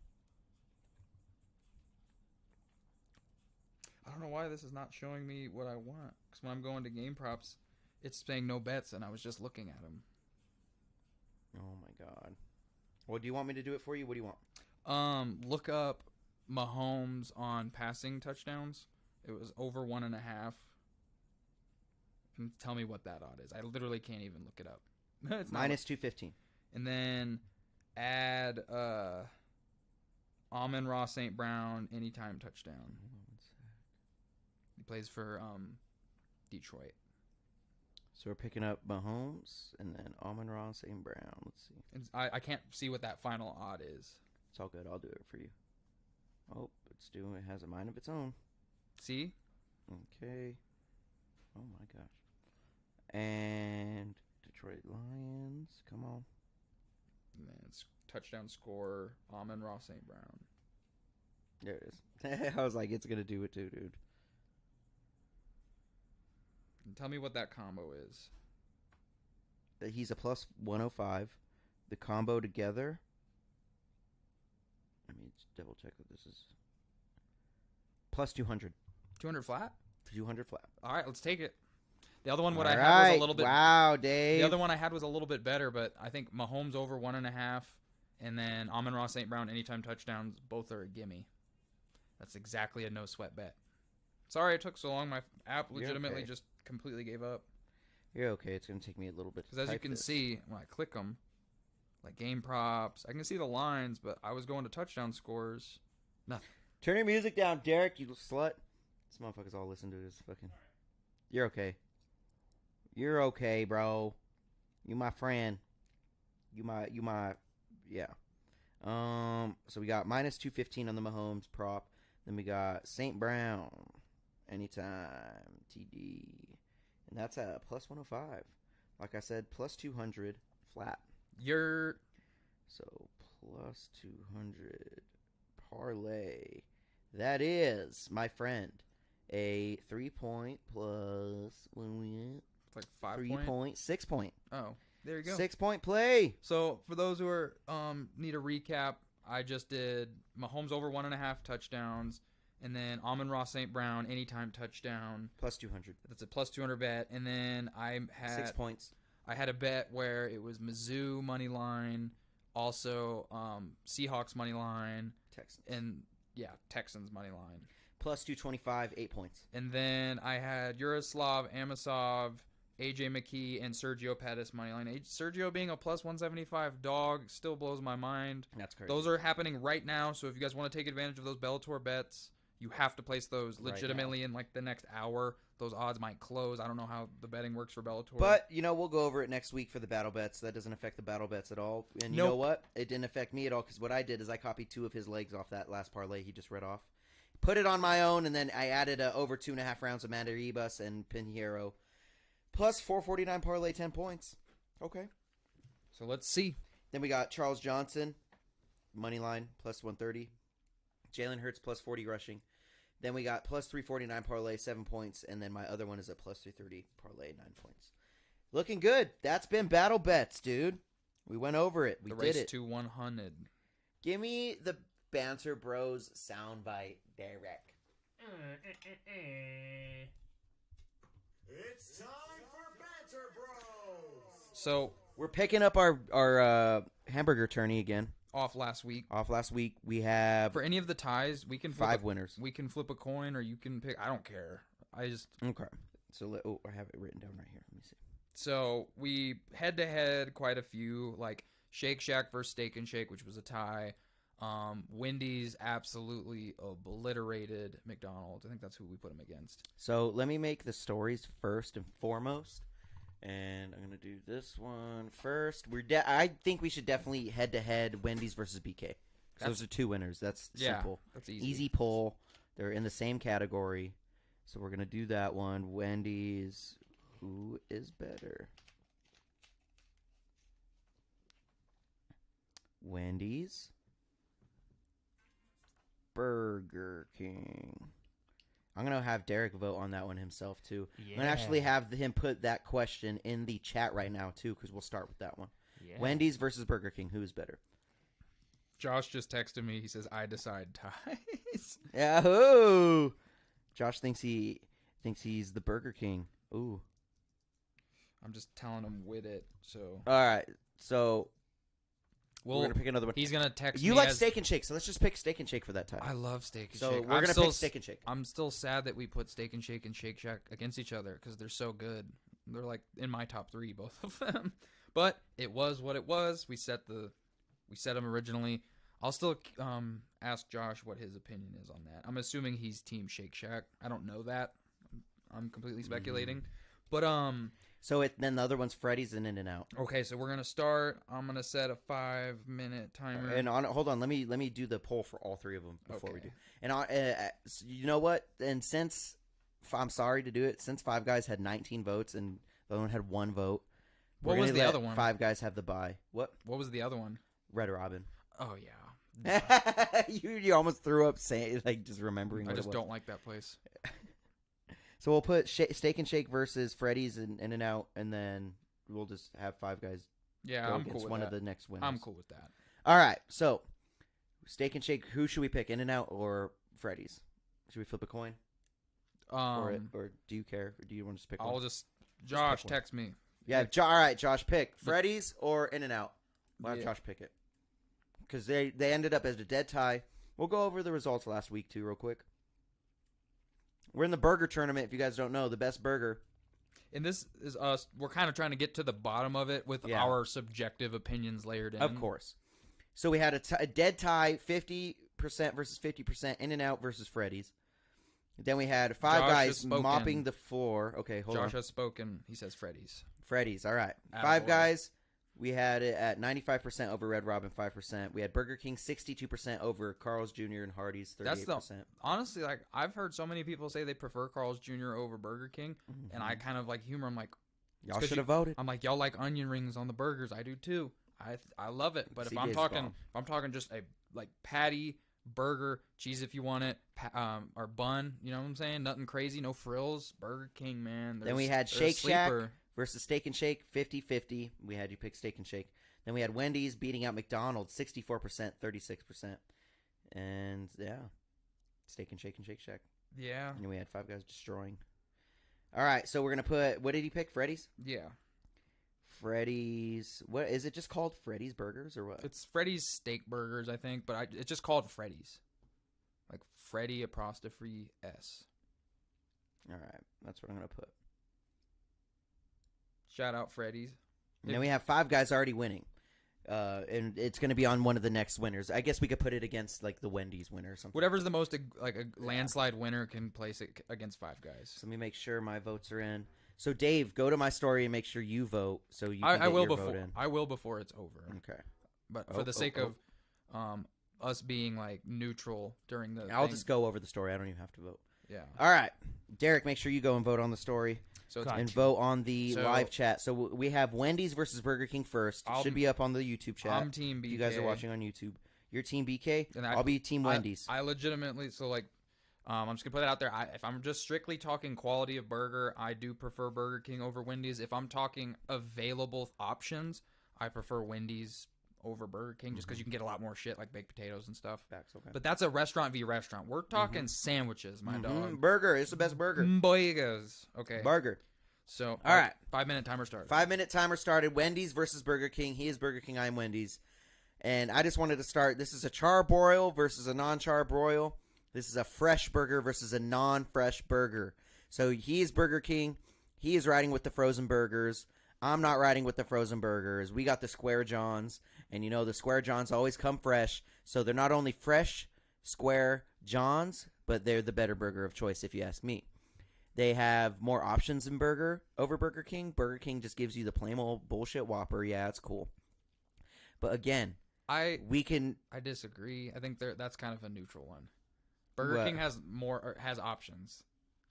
[SPEAKER 2] I don't know why this is not showing me what I want. Because when I'm going to game props, it's saying no bets, and I was just looking at them.
[SPEAKER 1] Oh, my God. Well, do you want me to do it for you? What do you want?
[SPEAKER 2] Look up Mahomes on passing touchdowns. It was over 1.5. And tell me what that odd is. I literally can't even look it up. It's not
[SPEAKER 1] Minus 215.
[SPEAKER 2] And then add Amon-Ra St. Brown anytime touchdown. He plays for Detroit.
[SPEAKER 1] So we're picking up Mahomes and then Amon-Ra St. Brown. Let's see.
[SPEAKER 2] And I can't see what that final odd is.
[SPEAKER 1] It's all good. I'll do it for you. Oh, it has a mind of its own.
[SPEAKER 2] See?
[SPEAKER 1] Okay. Oh, my gosh. And Detroit Lions. Come on.
[SPEAKER 2] And then it's touchdown score, Amon-Ra St. Brown.
[SPEAKER 1] There it is. I was like, it's going to do it too, dude.
[SPEAKER 2] And tell me what that combo is.
[SPEAKER 1] He's a plus 105. The combo together Let me double check that this is plus 200.
[SPEAKER 2] 200 flat.
[SPEAKER 1] 200 flat.
[SPEAKER 2] All right, let's take it. The other one,
[SPEAKER 1] All
[SPEAKER 2] I had was a little bit.
[SPEAKER 1] Wow, Dave.
[SPEAKER 2] The other one I had was a little bit better, but I think Mahomes over 1.5, and then Amon-Ra St. Brown anytime touchdowns. Both are a gimme. That's exactly a no sweat bet. Sorry it took so long. My app legitimately
[SPEAKER 1] okay.
[SPEAKER 2] just completely gave up.
[SPEAKER 1] You're okay. It's gonna take me a little bit.
[SPEAKER 2] Because as you can see, when I click them, like game props, I can see the lines, but I was going to touchdown scores. Nothing.
[SPEAKER 1] Turn your music down, Deryk. You slut. This motherfuckers all listen to this fucking. You're okay. You're okay, bro. You my friend. You my. Yeah. So we got minus 215 on the Mahomes prop. Then we got St. Brown, anytime, TD. And that's a plus 105. Like I said, plus 200 flat. So plus 200 parlay. That is, my friend, a 3-point plus, when we at?
[SPEAKER 2] It's like 5
[SPEAKER 1] 3
[SPEAKER 2] point.
[SPEAKER 1] point, 6 point.
[SPEAKER 2] Oh, there you go.
[SPEAKER 1] 6 point play.
[SPEAKER 2] So for those who are need a recap, I just did Mahomes over 1.5 touchdowns, and then Amon-Ra St. Brown anytime touchdown.
[SPEAKER 1] Plus 200.
[SPEAKER 2] That's a plus 200 bet, and then I had
[SPEAKER 1] 6 points.
[SPEAKER 2] I had a bet where it was Mizzou money line, also Seahawks money line,
[SPEAKER 1] Texans.
[SPEAKER 2] and Texans money line.
[SPEAKER 1] Plus 225, 8 points.
[SPEAKER 2] And then I had Yaroslav Amosov, AJ McKee, and Sergio Pettis money line. Sergio being a plus 175 dog still blows my mind.
[SPEAKER 1] That's crazy.
[SPEAKER 2] Those are happening right now, so if you guys want to take advantage of those Bellator bets, you have to place those legitimately in like the next hour. Those odds might close. I don't know how the betting works for Bellator.
[SPEAKER 1] But, we'll go over it next week for the battle bets. That doesn't affect the battle bets at all. And you know what? It didn't affect me at all, because what I did is I copied 2 of his legs off that last parlay he just read off. Put it on my own, and then I added over 2.5 rounds of Mandaribas and Pinheiro. Plus 449 parlay, 10 points. Okay.
[SPEAKER 2] So let's see.
[SPEAKER 1] Then we got Charles Johnson, money line, plus 130. Jalen Hurts, plus 40 rushing. Then we got plus 349 parlay, 7 points. And then my other one is a plus 330 parlay, 9 points. Looking good. That's been battle bets, dude. We went over it. We
[SPEAKER 2] the
[SPEAKER 1] did
[SPEAKER 2] race
[SPEAKER 1] it.
[SPEAKER 2] to 100.
[SPEAKER 1] Give me the Banter Bros soundbite, Deryk.
[SPEAKER 4] It's time for Banter Bros.
[SPEAKER 2] So
[SPEAKER 1] We're picking up our hamburger tourney again.
[SPEAKER 2] off last week.
[SPEAKER 1] Off last week. We have
[SPEAKER 2] For any of the ties, we can flip
[SPEAKER 1] 5 winners.
[SPEAKER 2] We can flip a coin, or you can pick. I don't care.
[SPEAKER 1] Okay. So I have it written down right here. Let me see.
[SPEAKER 2] So we head to head quite a few, like Shake Shack versus Steak and Shake, which was a tie. Wendy's absolutely obliterated McDonald's. I think that's who we put them against.
[SPEAKER 1] So let me make the stories first and foremost. And I'm going to do this one first. I think we should definitely head to head Wendy's versus BK. Those are 2 winners. That's simple.
[SPEAKER 2] That's easy.
[SPEAKER 1] Easy pull. They're in the same category. So we're going to do that one. Wendy's. Who is better? Wendy's. Burger King. I'm going to have Deryk vote on that one himself, too. I'm going to actually have him put that question in the chat right now, too, because we'll start with that one.
[SPEAKER 5] Yeah.
[SPEAKER 1] Wendy's versus Burger King. Who is better?
[SPEAKER 2] Josh just texted me. He says, "I decide ties."
[SPEAKER 1] Yahoo! Josh thinks he's the Burger King. Ooh.
[SPEAKER 2] I'm just telling him with it. So
[SPEAKER 1] All right. So
[SPEAKER 2] we're
[SPEAKER 1] gonna pick another one.
[SPEAKER 2] He's gonna text me.
[SPEAKER 1] You like Steak and Shake, so let's just pick Steak and Shake for that time.
[SPEAKER 2] I love Steak and
[SPEAKER 1] So
[SPEAKER 2] Shake.
[SPEAKER 1] we're gonna pick Steak and Shake.
[SPEAKER 2] I'm still sad that we put Steak and Shake Shack against each other because they're so good. They're like in my top 3, both of them. But it was what it was. We set them originally. I'll still ask Josh what his opinion is on that. I'm assuming he's Team Shake Shack. I don't know that. I'm completely speculating. But
[SPEAKER 1] So then the other one's Freddy's and In-N-Out.
[SPEAKER 2] okay, so we're gonna start. I'm gonna set a 5-minute timer.
[SPEAKER 1] And hold on, let me do the poll for all 3 of them before we
[SPEAKER 2] Okay.
[SPEAKER 1] do. And you know what? And since I'm sorry to do it, since 5 Guys had 19 votes and the other one had 1 vote,
[SPEAKER 2] What was the other one?
[SPEAKER 1] 5 Guys have the bye. What?
[SPEAKER 2] What was the other one?
[SPEAKER 1] Red Robin.
[SPEAKER 2] Oh yeah.
[SPEAKER 1] you almost threw up saying just remembering.
[SPEAKER 2] I
[SPEAKER 1] what
[SPEAKER 2] just
[SPEAKER 1] it was.
[SPEAKER 2] don't like that place.
[SPEAKER 1] So we'll put Steak and Shake versus Freddy's and In-N-Out, and then we'll just have 5 Guys
[SPEAKER 2] Yeah,
[SPEAKER 1] go
[SPEAKER 2] I'm
[SPEAKER 1] against
[SPEAKER 2] cool with
[SPEAKER 1] one
[SPEAKER 2] that.
[SPEAKER 1] of the next winners.
[SPEAKER 2] I'm cool with that.
[SPEAKER 1] All right, so Steak and Shake. Who should we pick? In-N-Out or Freddy's? Should we flip a coin? Or do you care? Or do you want to just pick one?
[SPEAKER 2] I'll just Josh
[SPEAKER 1] pick one.
[SPEAKER 2] text me.
[SPEAKER 1] Yeah, all right, Josh, pick Freddy's or In-N-Out. We'll have
[SPEAKER 2] Yeah.
[SPEAKER 1] Josh pick it. Because they ended up as a dead tie. We'll go over the results last week, too, real quick. We're in the burger tournament, if you guys don't know. The best burger.
[SPEAKER 2] And this is us. We're kind of trying to get to the bottom of it with our subjective opinions layered in.
[SPEAKER 1] Of course. So we had a dead tie, 50% versus 50%, In-N-Out versus Freddy's. Then we had five
[SPEAKER 2] Josh has
[SPEAKER 1] guys
[SPEAKER 2] spoken.
[SPEAKER 1] mopping the floor. Okay, hold on.
[SPEAKER 2] Josh has spoken. He says Freddy's.
[SPEAKER 1] Freddy's, all right.
[SPEAKER 2] Attaboy.
[SPEAKER 1] Five guys. We had it at 95% over Red Robin, 5%. We had Burger King 62% over Carl's Jr. and Hardee's 38%.
[SPEAKER 2] Honestly, like I've heard so many people say they prefer Carl's Jr. over Burger King, and I kind of like humor. I'm like,
[SPEAKER 1] Y'all should have voted.
[SPEAKER 2] I'm like, y'all like onion rings on the burgers. I do too. I love it. But if I'm talking just a like patty, burger, cheese if you want it, or bun, you know what I'm saying? Nothing crazy, no frills. Burger King, man.
[SPEAKER 1] Then we had Shake Shack versus Steak and Shake, 50-50. We had you pick Steak and Shake. Then we had Wendy's beating out McDonald's, 64%, 36%. And, yeah, Steak and Shake and Shake Shack.
[SPEAKER 2] Yeah.
[SPEAKER 1] And then we had five guys destroying. All right, so we're going to put, what did he pick, Freddy's?
[SPEAKER 2] Yeah.
[SPEAKER 1] Freddy's, what is it just called? Freddy's Burgers or what?
[SPEAKER 2] It's Freddy's Steak Burgers, I think, but it's just called Freddy's. Like Freddy apostrophe S.
[SPEAKER 1] All right, that's what I'm going to put.
[SPEAKER 2] Shout out Freddy's.
[SPEAKER 1] And then we have five guys already winning. And it's going to be on one of the next winners. I guess we could put it against like the Wendy's winner or something.
[SPEAKER 2] Whatever's the most like a landslide winner can place it against five guys.
[SPEAKER 1] So let me make sure my votes are in. So Dave, go to my story and make sure you vote so you can
[SPEAKER 2] I
[SPEAKER 1] get
[SPEAKER 2] will
[SPEAKER 1] your
[SPEAKER 2] before
[SPEAKER 1] vote in.
[SPEAKER 2] I will before it's over.
[SPEAKER 1] Okay.
[SPEAKER 2] But for the sake of us being like neutral during the
[SPEAKER 1] I'll just go over the story. I don't even have to vote.
[SPEAKER 2] Yeah.
[SPEAKER 1] All right. Deryk, make sure you go and vote on the story.
[SPEAKER 2] So
[SPEAKER 5] Got
[SPEAKER 1] and
[SPEAKER 5] you.
[SPEAKER 1] vote on the
[SPEAKER 2] So-
[SPEAKER 1] live chat. So we have Wendy's versus Burger King first. Should be up on the YouTube chat.
[SPEAKER 2] I'm Team BK.
[SPEAKER 1] If you guys are watching on YouTube. You're Team BK.
[SPEAKER 2] And
[SPEAKER 1] I'll be Team Wendy's.
[SPEAKER 2] I legitimately I'm just gonna put it out there. If I'm just strictly talking quality of burger, I do prefer Burger King over Wendy's. If I'm talking available options, I prefer Wendy's over Burger King just because you can get a lot more shit like baked potatoes and stuff.
[SPEAKER 1] Facts, okay.
[SPEAKER 2] But that's a restaurant v restaurant. We're talking sandwiches, my dog.
[SPEAKER 1] Burger. It's the best burger.
[SPEAKER 2] Boygas. Okay.
[SPEAKER 1] Burger.
[SPEAKER 2] So
[SPEAKER 1] All right.
[SPEAKER 2] 5-minute timer started.
[SPEAKER 1] 5-minute timer started. Wendy's versus Burger King. He is Burger King. I am Wendy's. And I just wanted to start. This is a charbroil versus a non-charbroil. This is a fresh burger versus a non-fresh burger. So he is Burger King. He is riding with the frozen burgers. I'm not riding with the frozen burgers. We got the Square Johns. And you know the Square Johns always come fresh. So they're not only fresh Square Johns, but they're the better burger of choice if you ask me. They have more options in burger over Burger King. Burger King just gives you the plain old bullshit Whopper. Yeah, it's cool. But again,
[SPEAKER 2] I
[SPEAKER 1] I
[SPEAKER 2] disagree. I think that's kind of a neutral one. Burger
[SPEAKER 1] What?
[SPEAKER 2] King has options.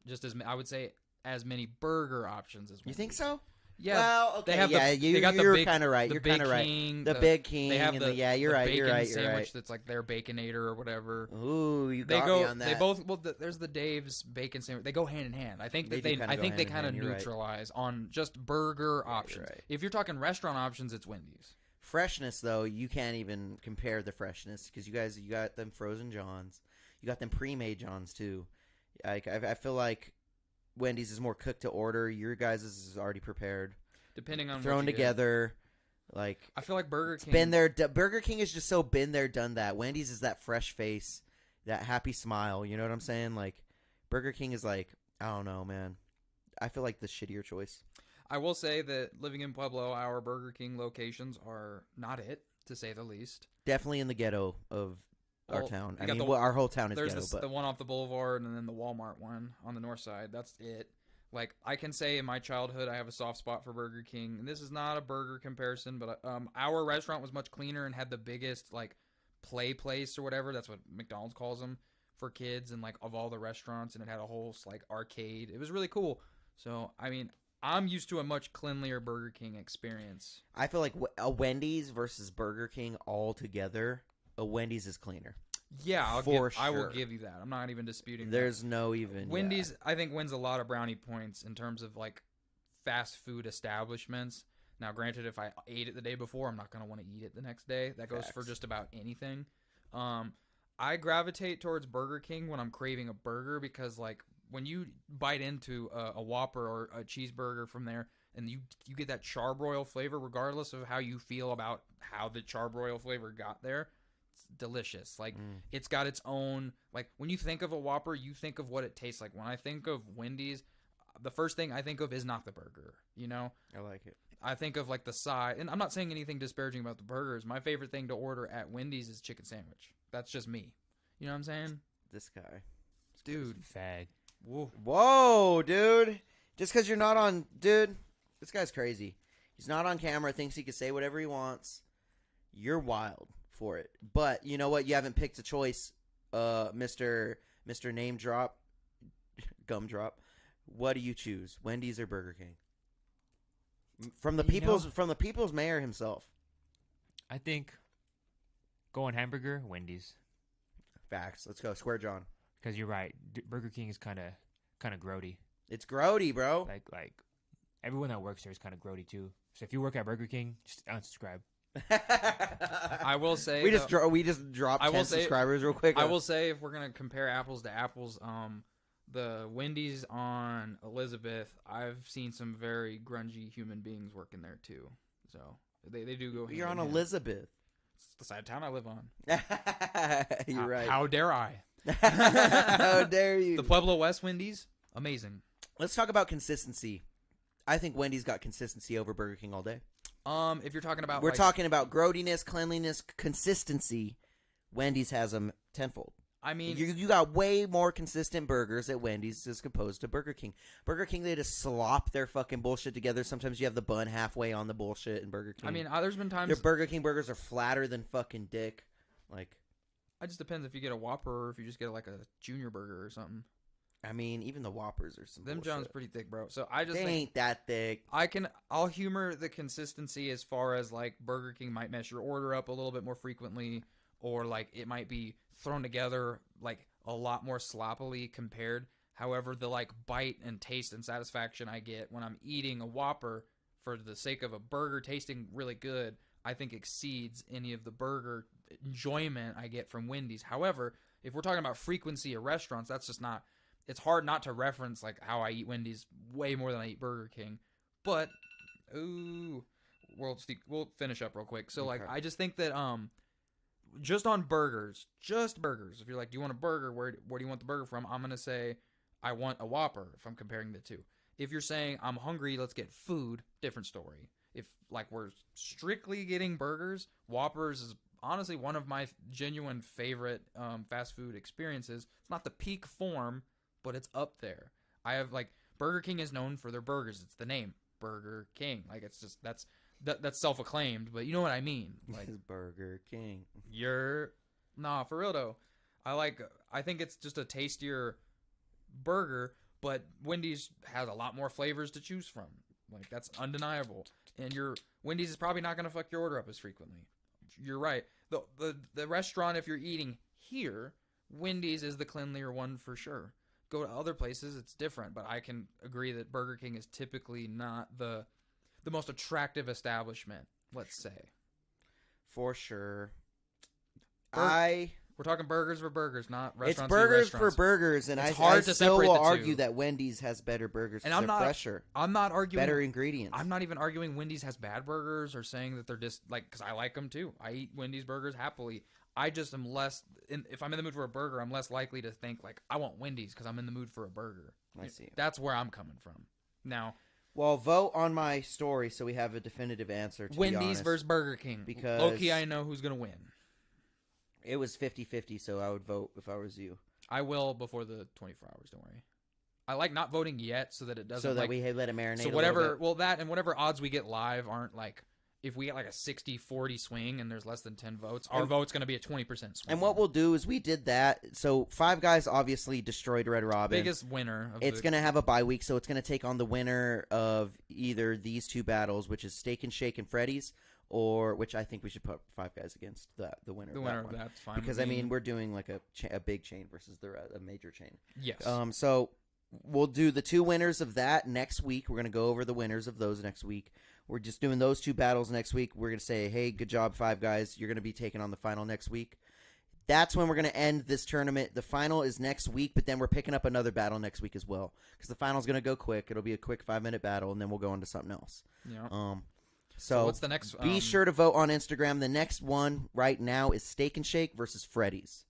[SPEAKER 2] Just as I would say as many burger options as
[SPEAKER 1] You
[SPEAKER 2] Wendy's.
[SPEAKER 1] think so?
[SPEAKER 2] Yeah.
[SPEAKER 1] Well, okay.
[SPEAKER 2] They have
[SPEAKER 1] you're kind of right.
[SPEAKER 2] The
[SPEAKER 1] You're
[SPEAKER 2] Big
[SPEAKER 1] kind of right.
[SPEAKER 2] King,
[SPEAKER 1] The Big King.
[SPEAKER 2] They have
[SPEAKER 1] and
[SPEAKER 2] the
[SPEAKER 1] yeah, you're
[SPEAKER 2] the
[SPEAKER 1] right.
[SPEAKER 2] bacon
[SPEAKER 1] You're right. You're
[SPEAKER 2] sandwich
[SPEAKER 1] right.
[SPEAKER 2] that's like their Baconator or whatever.
[SPEAKER 1] Ooh, you
[SPEAKER 2] They
[SPEAKER 1] got
[SPEAKER 2] go.
[SPEAKER 1] me on that.
[SPEAKER 2] They both. Well, there's the Dave's bacon sandwich. They go hand in hand. I think that
[SPEAKER 1] They do kinda
[SPEAKER 2] I
[SPEAKER 1] go
[SPEAKER 2] think they
[SPEAKER 1] hand in
[SPEAKER 2] kind of
[SPEAKER 1] hand, you're right.
[SPEAKER 2] neutralize on just burger options.
[SPEAKER 1] right.
[SPEAKER 2] If you're talking restaurant options, it's Wendy's.
[SPEAKER 1] Freshness, though, you can't even compare the freshness because you got them frozen Johns. You got them pre-made Johns, too. I feel like Wendy's is more cooked to order. Your guys' is already prepared.
[SPEAKER 2] Depending on
[SPEAKER 1] Thrown
[SPEAKER 2] what you get.
[SPEAKER 1] together. Like,
[SPEAKER 2] I feel like Burger King.
[SPEAKER 1] been there. Burger King is just so been there, done that. Wendy's is that fresh face, that happy smile. You know what I'm saying? Like, Burger King is like, I don't know, man. I feel like the shittier choice.
[SPEAKER 2] I will say that living in Pueblo, our Burger King locations are not it, to say the least.
[SPEAKER 1] Definitely in the ghetto of our
[SPEAKER 2] Well,
[SPEAKER 1] town.
[SPEAKER 2] you
[SPEAKER 1] I
[SPEAKER 2] got
[SPEAKER 1] mean,
[SPEAKER 2] the-
[SPEAKER 1] our whole town is
[SPEAKER 2] There's
[SPEAKER 1] ghetto, but
[SPEAKER 2] the one off the boulevard and then the Walmart one on the north side. That's it. Like, I can say in my childhood, I have a soft spot for Burger King. And this is not a burger comparison, but our restaurant was much cleaner and had the biggest, like, play place or whatever. That's what McDonald's calls them for kids and, like, of all the restaurants. And it had a whole, like, arcade. It was really cool. So, I mean, I'm used to a much cleanlier Burger King experience.
[SPEAKER 1] I feel like a Wendy's versus Burger King all together, a Wendy's is cleaner.
[SPEAKER 2] Yeah, I will
[SPEAKER 1] sure.
[SPEAKER 2] give you that. I'm not even disputing that.
[SPEAKER 1] There's no even
[SPEAKER 2] Wendy's, I think, wins a lot of brownie points in terms of like fast food establishments. Now, granted, if I ate it the day before, I'm not going to want to eat it the next day. That goes for
[SPEAKER 1] Facts.
[SPEAKER 2] just about anything. I gravitate towards Burger King when I'm craving a burger because, like, when you bite into a Whopper or a cheeseburger from there, and you get that charbroil flavor, regardless of how you feel about how the charbroil flavor got there, it's delicious. Like, it's got its own, like, when you think of a Whopper, you think of what it tastes like. When I think of Wendy's, the first thing I think of is not the burger, you know?
[SPEAKER 1] I like it.
[SPEAKER 2] I think of, like, the side, and I'm not saying anything disparaging about the burgers. My favorite thing to order at Wendy's is chicken sandwich. That's just me. You know what I'm saying?
[SPEAKER 1] This guy.
[SPEAKER 2] Dude.
[SPEAKER 5] Fag.
[SPEAKER 1] Whoa, dude. Just because you're not on... Dude, this guy's crazy. He's not on camera, thinks he can say whatever he wants. You're wild for it. But you know what? You haven't picked a choice, Mr. Name Drop. Gum Drop. What do you choose? Wendy's or Burger King? From the people's mayor himself.
[SPEAKER 5] I think going hamburger, Wendy's.
[SPEAKER 1] Facts. Let's go. Square John.
[SPEAKER 5] Because you're right. Burger King is kind of grody.
[SPEAKER 1] It's grody, bro.
[SPEAKER 5] Like everyone that works there is kind of grody too. So if you work at Burger King, just unsubscribe.
[SPEAKER 2] I will say
[SPEAKER 1] we just dropped 10 subscribers real quick.
[SPEAKER 2] I will say, if we're gonna compare apples to apples, the Wendy's on Elizabeth, I've seen some very grungy human beings working there too. So they do go.
[SPEAKER 1] You're on Elizabeth.
[SPEAKER 2] It's the side of town I live on.
[SPEAKER 1] You're right.
[SPEAKER 2] How dare I?
[SPEAKER 1] How dare you?
[SPEAKER 2] The Pueblo West Wendy's, amazing.
[SPEAKER 1] Let's talk about consistency. I think Wendy's got consistency over Burger King all day.
[SPEAKER 2] If you're talking about,
[SPEAKER 1] we're talking about grodiness, cleanliness, consistency. Wendy's has them tenfold.
[SPEAKER 2] I mean,
[SPEAKER 1] you got way more consistent burgers at Wendy's as opposed to Burger King. Burger King, they just slop their fucking bullshit together. Sometimes you have the bun halfway on the bullshit in Burger King.
[SPEAKER 2] I mean, there's been times
[SPEAKER 1] their Burger King burgers are flatter than fucking dick. Like,
[SPEAKER 2] it just depends if you get a Whopper or if you just get like a junior burger or something.
[SPEAKER 1] I mean, even the Whoppers are some
[SPEAKER 2] them
[SPEAKER 1] bullshit.
[SPEAKER 2] John's pretty thick, bro. So I just
[SPEAKER 1] they ain't that thick.
[SPEAKER 2] I'll humor the consistency as far as like Burger King might mess your order up a little bit more frequently, or like it might be thrown together like a lot more sloppily compared. However, the like bite and taste and satisfaction I get when I'm eating a Whopper for the sake of a burger tasting really good, I think exceeds any of the burger enjoyment I get from Wendy's. However, if we're talking about frequency of restaurants, that's just not. It's hard not to reference like how I eat Wendy's way more than I eat Burger King. But we'll finish up real quick. So
[SPEAKER 1] okay.
[SPEAKER 2] like I just think that just on burgers, if you're like, do you want a burger? Where do you want the burger from? I'm gonna say I want a Whopper if I'm comparing the two. If you're saying I'm hungry, let's get food, different story. If like we're strictly getting burgers, Whoppers is honestly one of my genuine favorite fast food experiences. It's not the peak form, but it's up there. I have like Burger King is known for their burgers. It's the name Burger King. Like it's just that's self-acclaimed, but you know what I mean. Like
[SPEAKER 1] Burger King.
[SPEAKER 2] Nah, for real though. I think it's just a tastier burger, but Wendy's has a lot more flavors to choose from. Like that's undeniable. And Wendy's is probably not going to fuck your order up as frequently. You're right. The restaurant, if you're eating here, Wendy's is the cleanlier one for sure. Go to other places, it's different, but I can agree that Burger King is typically not the most attractive establishment, let's say.
[SPEAKER 1] For sure.
[SPEAKER 2] We're talking burgers for burgers, not restaurants.
[SPEAKER 1] It's burgers
[SPEAKER 2] for
[SPEAKER 1] for burgers, and
[SPEAKER 2] it's
[SPEAKER 1] I
[SPEAKER 2] hard to
[SPEAKER 1] still
[SPEAKER 2] separate
[SPEAKER 1] will
[SPEAKER 2] the two.
[SPEAKER 1] argue that Wendy's has better burgers
[SPEAKER 2] and
[SPEAKER 1] because they're fresher.
[SPEAKER 2] I'm not arguing
[SPEAKER 1] better ingredients.
[SPEAKER 2] I'm not even arguing Wendy's has bad burgers or saying that they're just like, because I like them too. I eat Wendy's burgers happily. I just am less, if I'm in the mood for a burger, I'm less likely to think like I want Wendy's because I'm in the mood for a burger.
[SPEAKER 1] I see.
[SPEAKER 2] That's where I'm coming from. Now,
[SPEAKER 1] well, vote on my story so we have a definitive answer. To
[SPEAKER 2] Wendy's versus Burger King.
[SPEAKER 1] Because
[SPEAKER 2] low-key, I know who's going to win.
[SPEAKER 1] It was 50-50, so I would vote if I was you.
[SPEAKER 2] I will before the 24 hours, don't worry. I like not voting yet so that it doesn't
[SPEAKER 1] so that we let it marinate.
[SPEAKER 2] So whatever, well that and whatever odds we get live aren't like, if we get like a 60-40 swing and there's less than 10 votes, our vote's going to be a 20% swing.
[SPEAKER 1] And what we'll do is we did that. So Five Guys obviously destroyed Red Robin.
[SPEAKER 2] Biggest winner.
[SPEAKER 1] It's going to have a bye week, so it's going to take on the winner of either these two battles, which is Steak and Shake and Freddy's, or which I think we should put Five Guys against the winner.
[SPEAKER 2] The
[SPEAKER 1] of
[SPEAKER 2] winner
[SPEAKER 1] that
[SPEAKER 2] of
[SPEAKER 1] one.
[SPEAKER 2] that's fine.
[SPEAKER 1] Because I mean we're doing like a big chain versus a major chain.
[SPEAKER 2] Yes.
[SPEAKER 1] So we'll do the two winners of that next week. We're going to go over the winners of those next week. We're just doing those two battles next week. We're going to say, hey, good job, Five Guys. You're going to be taking on the final next week. That's when we're going to end this tournament. The final is next week, but then we're picking up another battle next week as well. Because the final's going to go quick. It'll be a quick 5-minute battle, and then we'll go on to something else.
[SPEAKER 2] Yeah.
[SPEAKER 1] So
[SPEAKER 2] what's the next?
[SPEAKER 1] Be sure to vote on Instagram. The next one right now is Steak and Shake versus Freddy's.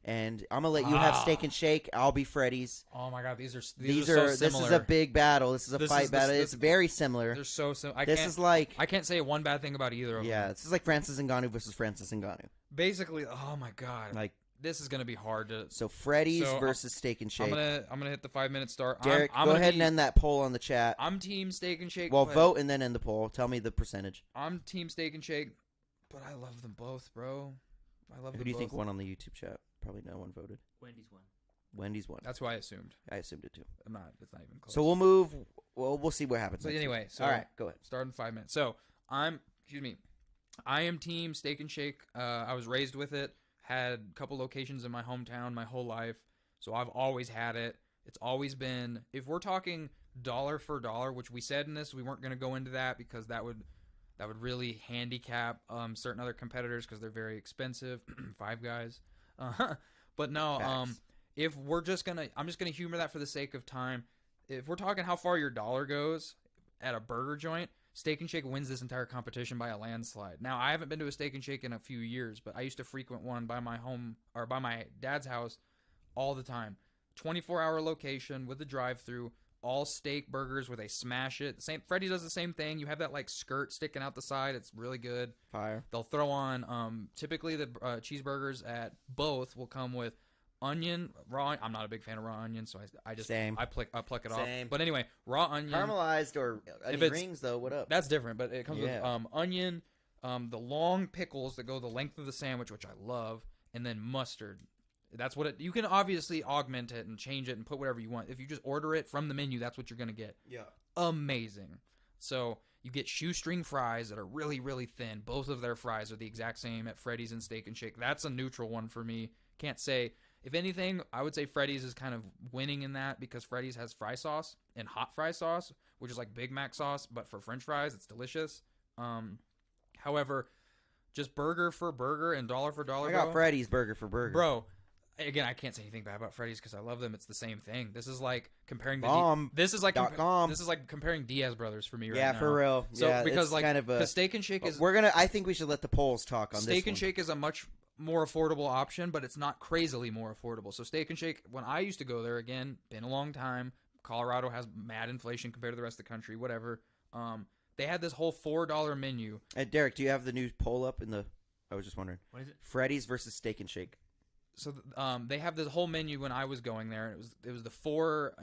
[SPEAKER 1] And I'm gonna let you have Steak and Shake. I'll be Freddy's.
[SPEAKER 2] Oh my God, these are so
[SPEAKER 1] This
[SPEAKER 2] similar.
[SPEAKER 1] is a big battle. This is a fight battle. It's very similar.
[SPEAKER 2] They're so similar.
[SPEAKER 1] I
[SPEAKER 2] can't say one bad thing about either of them.
[SPEAKER 1] Yeah, this is like Francis Ngannou versus Francis Ngannou.
[SPEAKER 2] Basically, oh my God,
[SPEAKER 1] Like
[SPEAKER 2] this is gonna be hard to.
[SPEAKER 1] So Freddy's versus Steak and Shake.
[SPEAKER 2] I'm gonna hit the 5-minute start.
[SPEAKER 1] Deryk,
[SPEAKER 2] I'm
[SPEAKER 1] go
[SPEAKER 2] gonna
[SPEAKER 1] ahead and end that poll on the chat.
[SPEAKER 2] I'm team Steak and Shake.
[SPEAKER 1] Well, vote and then end the poll. Tell me the percentage.
[SPEAKER 2] I'm team Steak and Shake, but I love them both, bro. I love them both.
[SPEAKER 1] Who do you think won on the YouTube chat? Probably no one voted. Wendy's won.
[SPEAKER 2] That's who I assumed.
[SPEAKER 1] I assumed it too.
[SPEAKER 2] It's not even close.
[SPEAKER 1] So we'll move. Well, we'll see what happens.
[SPEAKER 2] So anyway,
[SPEAKER 1] all right, go ahead.
[SPEAKER 2] Start in 5 minutes. So I am team Steak and Shake. I was raised with it. Had a couple locations in my hometown my whole life, so I've always had it. It's always been. If we're talking dollar for dollar, which we said in this, we weren't going to go into that because that would really handicap certain other competitors because they're very expensive. Five Guys. But no, if we're just gonna, I'm just gonna humor that for the sake of time. If we're talking how far your dollar goes at a burger joint, Steak and Shake wins this entire competition by a landslide. Now, I haven't been to a Steak and Shake in a few years, but I used to frequent one by my home or by my dad's house all the time. 24-hour location with a drive-through, all steak burgers where they smash it. Freddy does the same thing. You have that like skirt sticking out the side. It's really good.
[SPEAKER 1] Fire.
[SPEAKER 2] They'll throw on typically the cheeseburgers at both will come with onion, raw. I'm not a big fan of raw onion, so I just pluck it off. But anyway, raw onion,
[SPEAKER 1] caramelized or onion rings though. What up?
[SPEAKER 2] That's different, but it comes with onion, the long pickles that go the length of the sandwich, which I love, and then mustard. That's what you can obviously augment it and change it and put whatever you want. If you just order it from the menu, that's what you're going to get.
[SPEAKER 1] Yeah.
[SPEAKER 2] Amazing. So you get shoestring fries that are really, really thin. Both of their fries are the exact same at Freddy's and Steak and Shake. That's a neutral one for me. Can't say. If anything, I would say Freddy's is kind of winning in that because Freddy's has fry sauce and hot fry sauce, which is like Big Mac sauce, but for French fries, it's delicious. However, just burger for burger and dollar for dollar.
[SPEAKER 1] I got Freddy's burger for burger.
[SPEAKER 2] Bro, again, I can't say anything bad about Freddy's because I love them. It's the same thing. This is like comparing this is like comparing Diaz brothers for me right now.
[SPEAKER 1] Yeah, for real.
[SPEAKER 2] So
[SPEAKER 1] yeah,
[SPEAKER 2] because like
[SPEAKER 1] kind of
[SPEAKER 2] because Steak and Shake is
[SPEAKER 1] I think we should let the polls talk on this.
[SPEAKER 2] Steak and Shake is a much more affordable option, but it's not crazily more affordable. So Steak and Shake, when I used to go there, again, been a long time. Colorado has mad inflation compared to the rest of the country. Whatever. They had this whole $4 menu.
[SPEAKER 1] Hey, Deryk, do you have the new poll up in the? I was just wondering.
[SPEAKER 5] What is it?
[SPEAKER 1] Freddy's versus Steak and Shake.
[SPEAKER 2] So they have this whole menu when I was going there. And it was the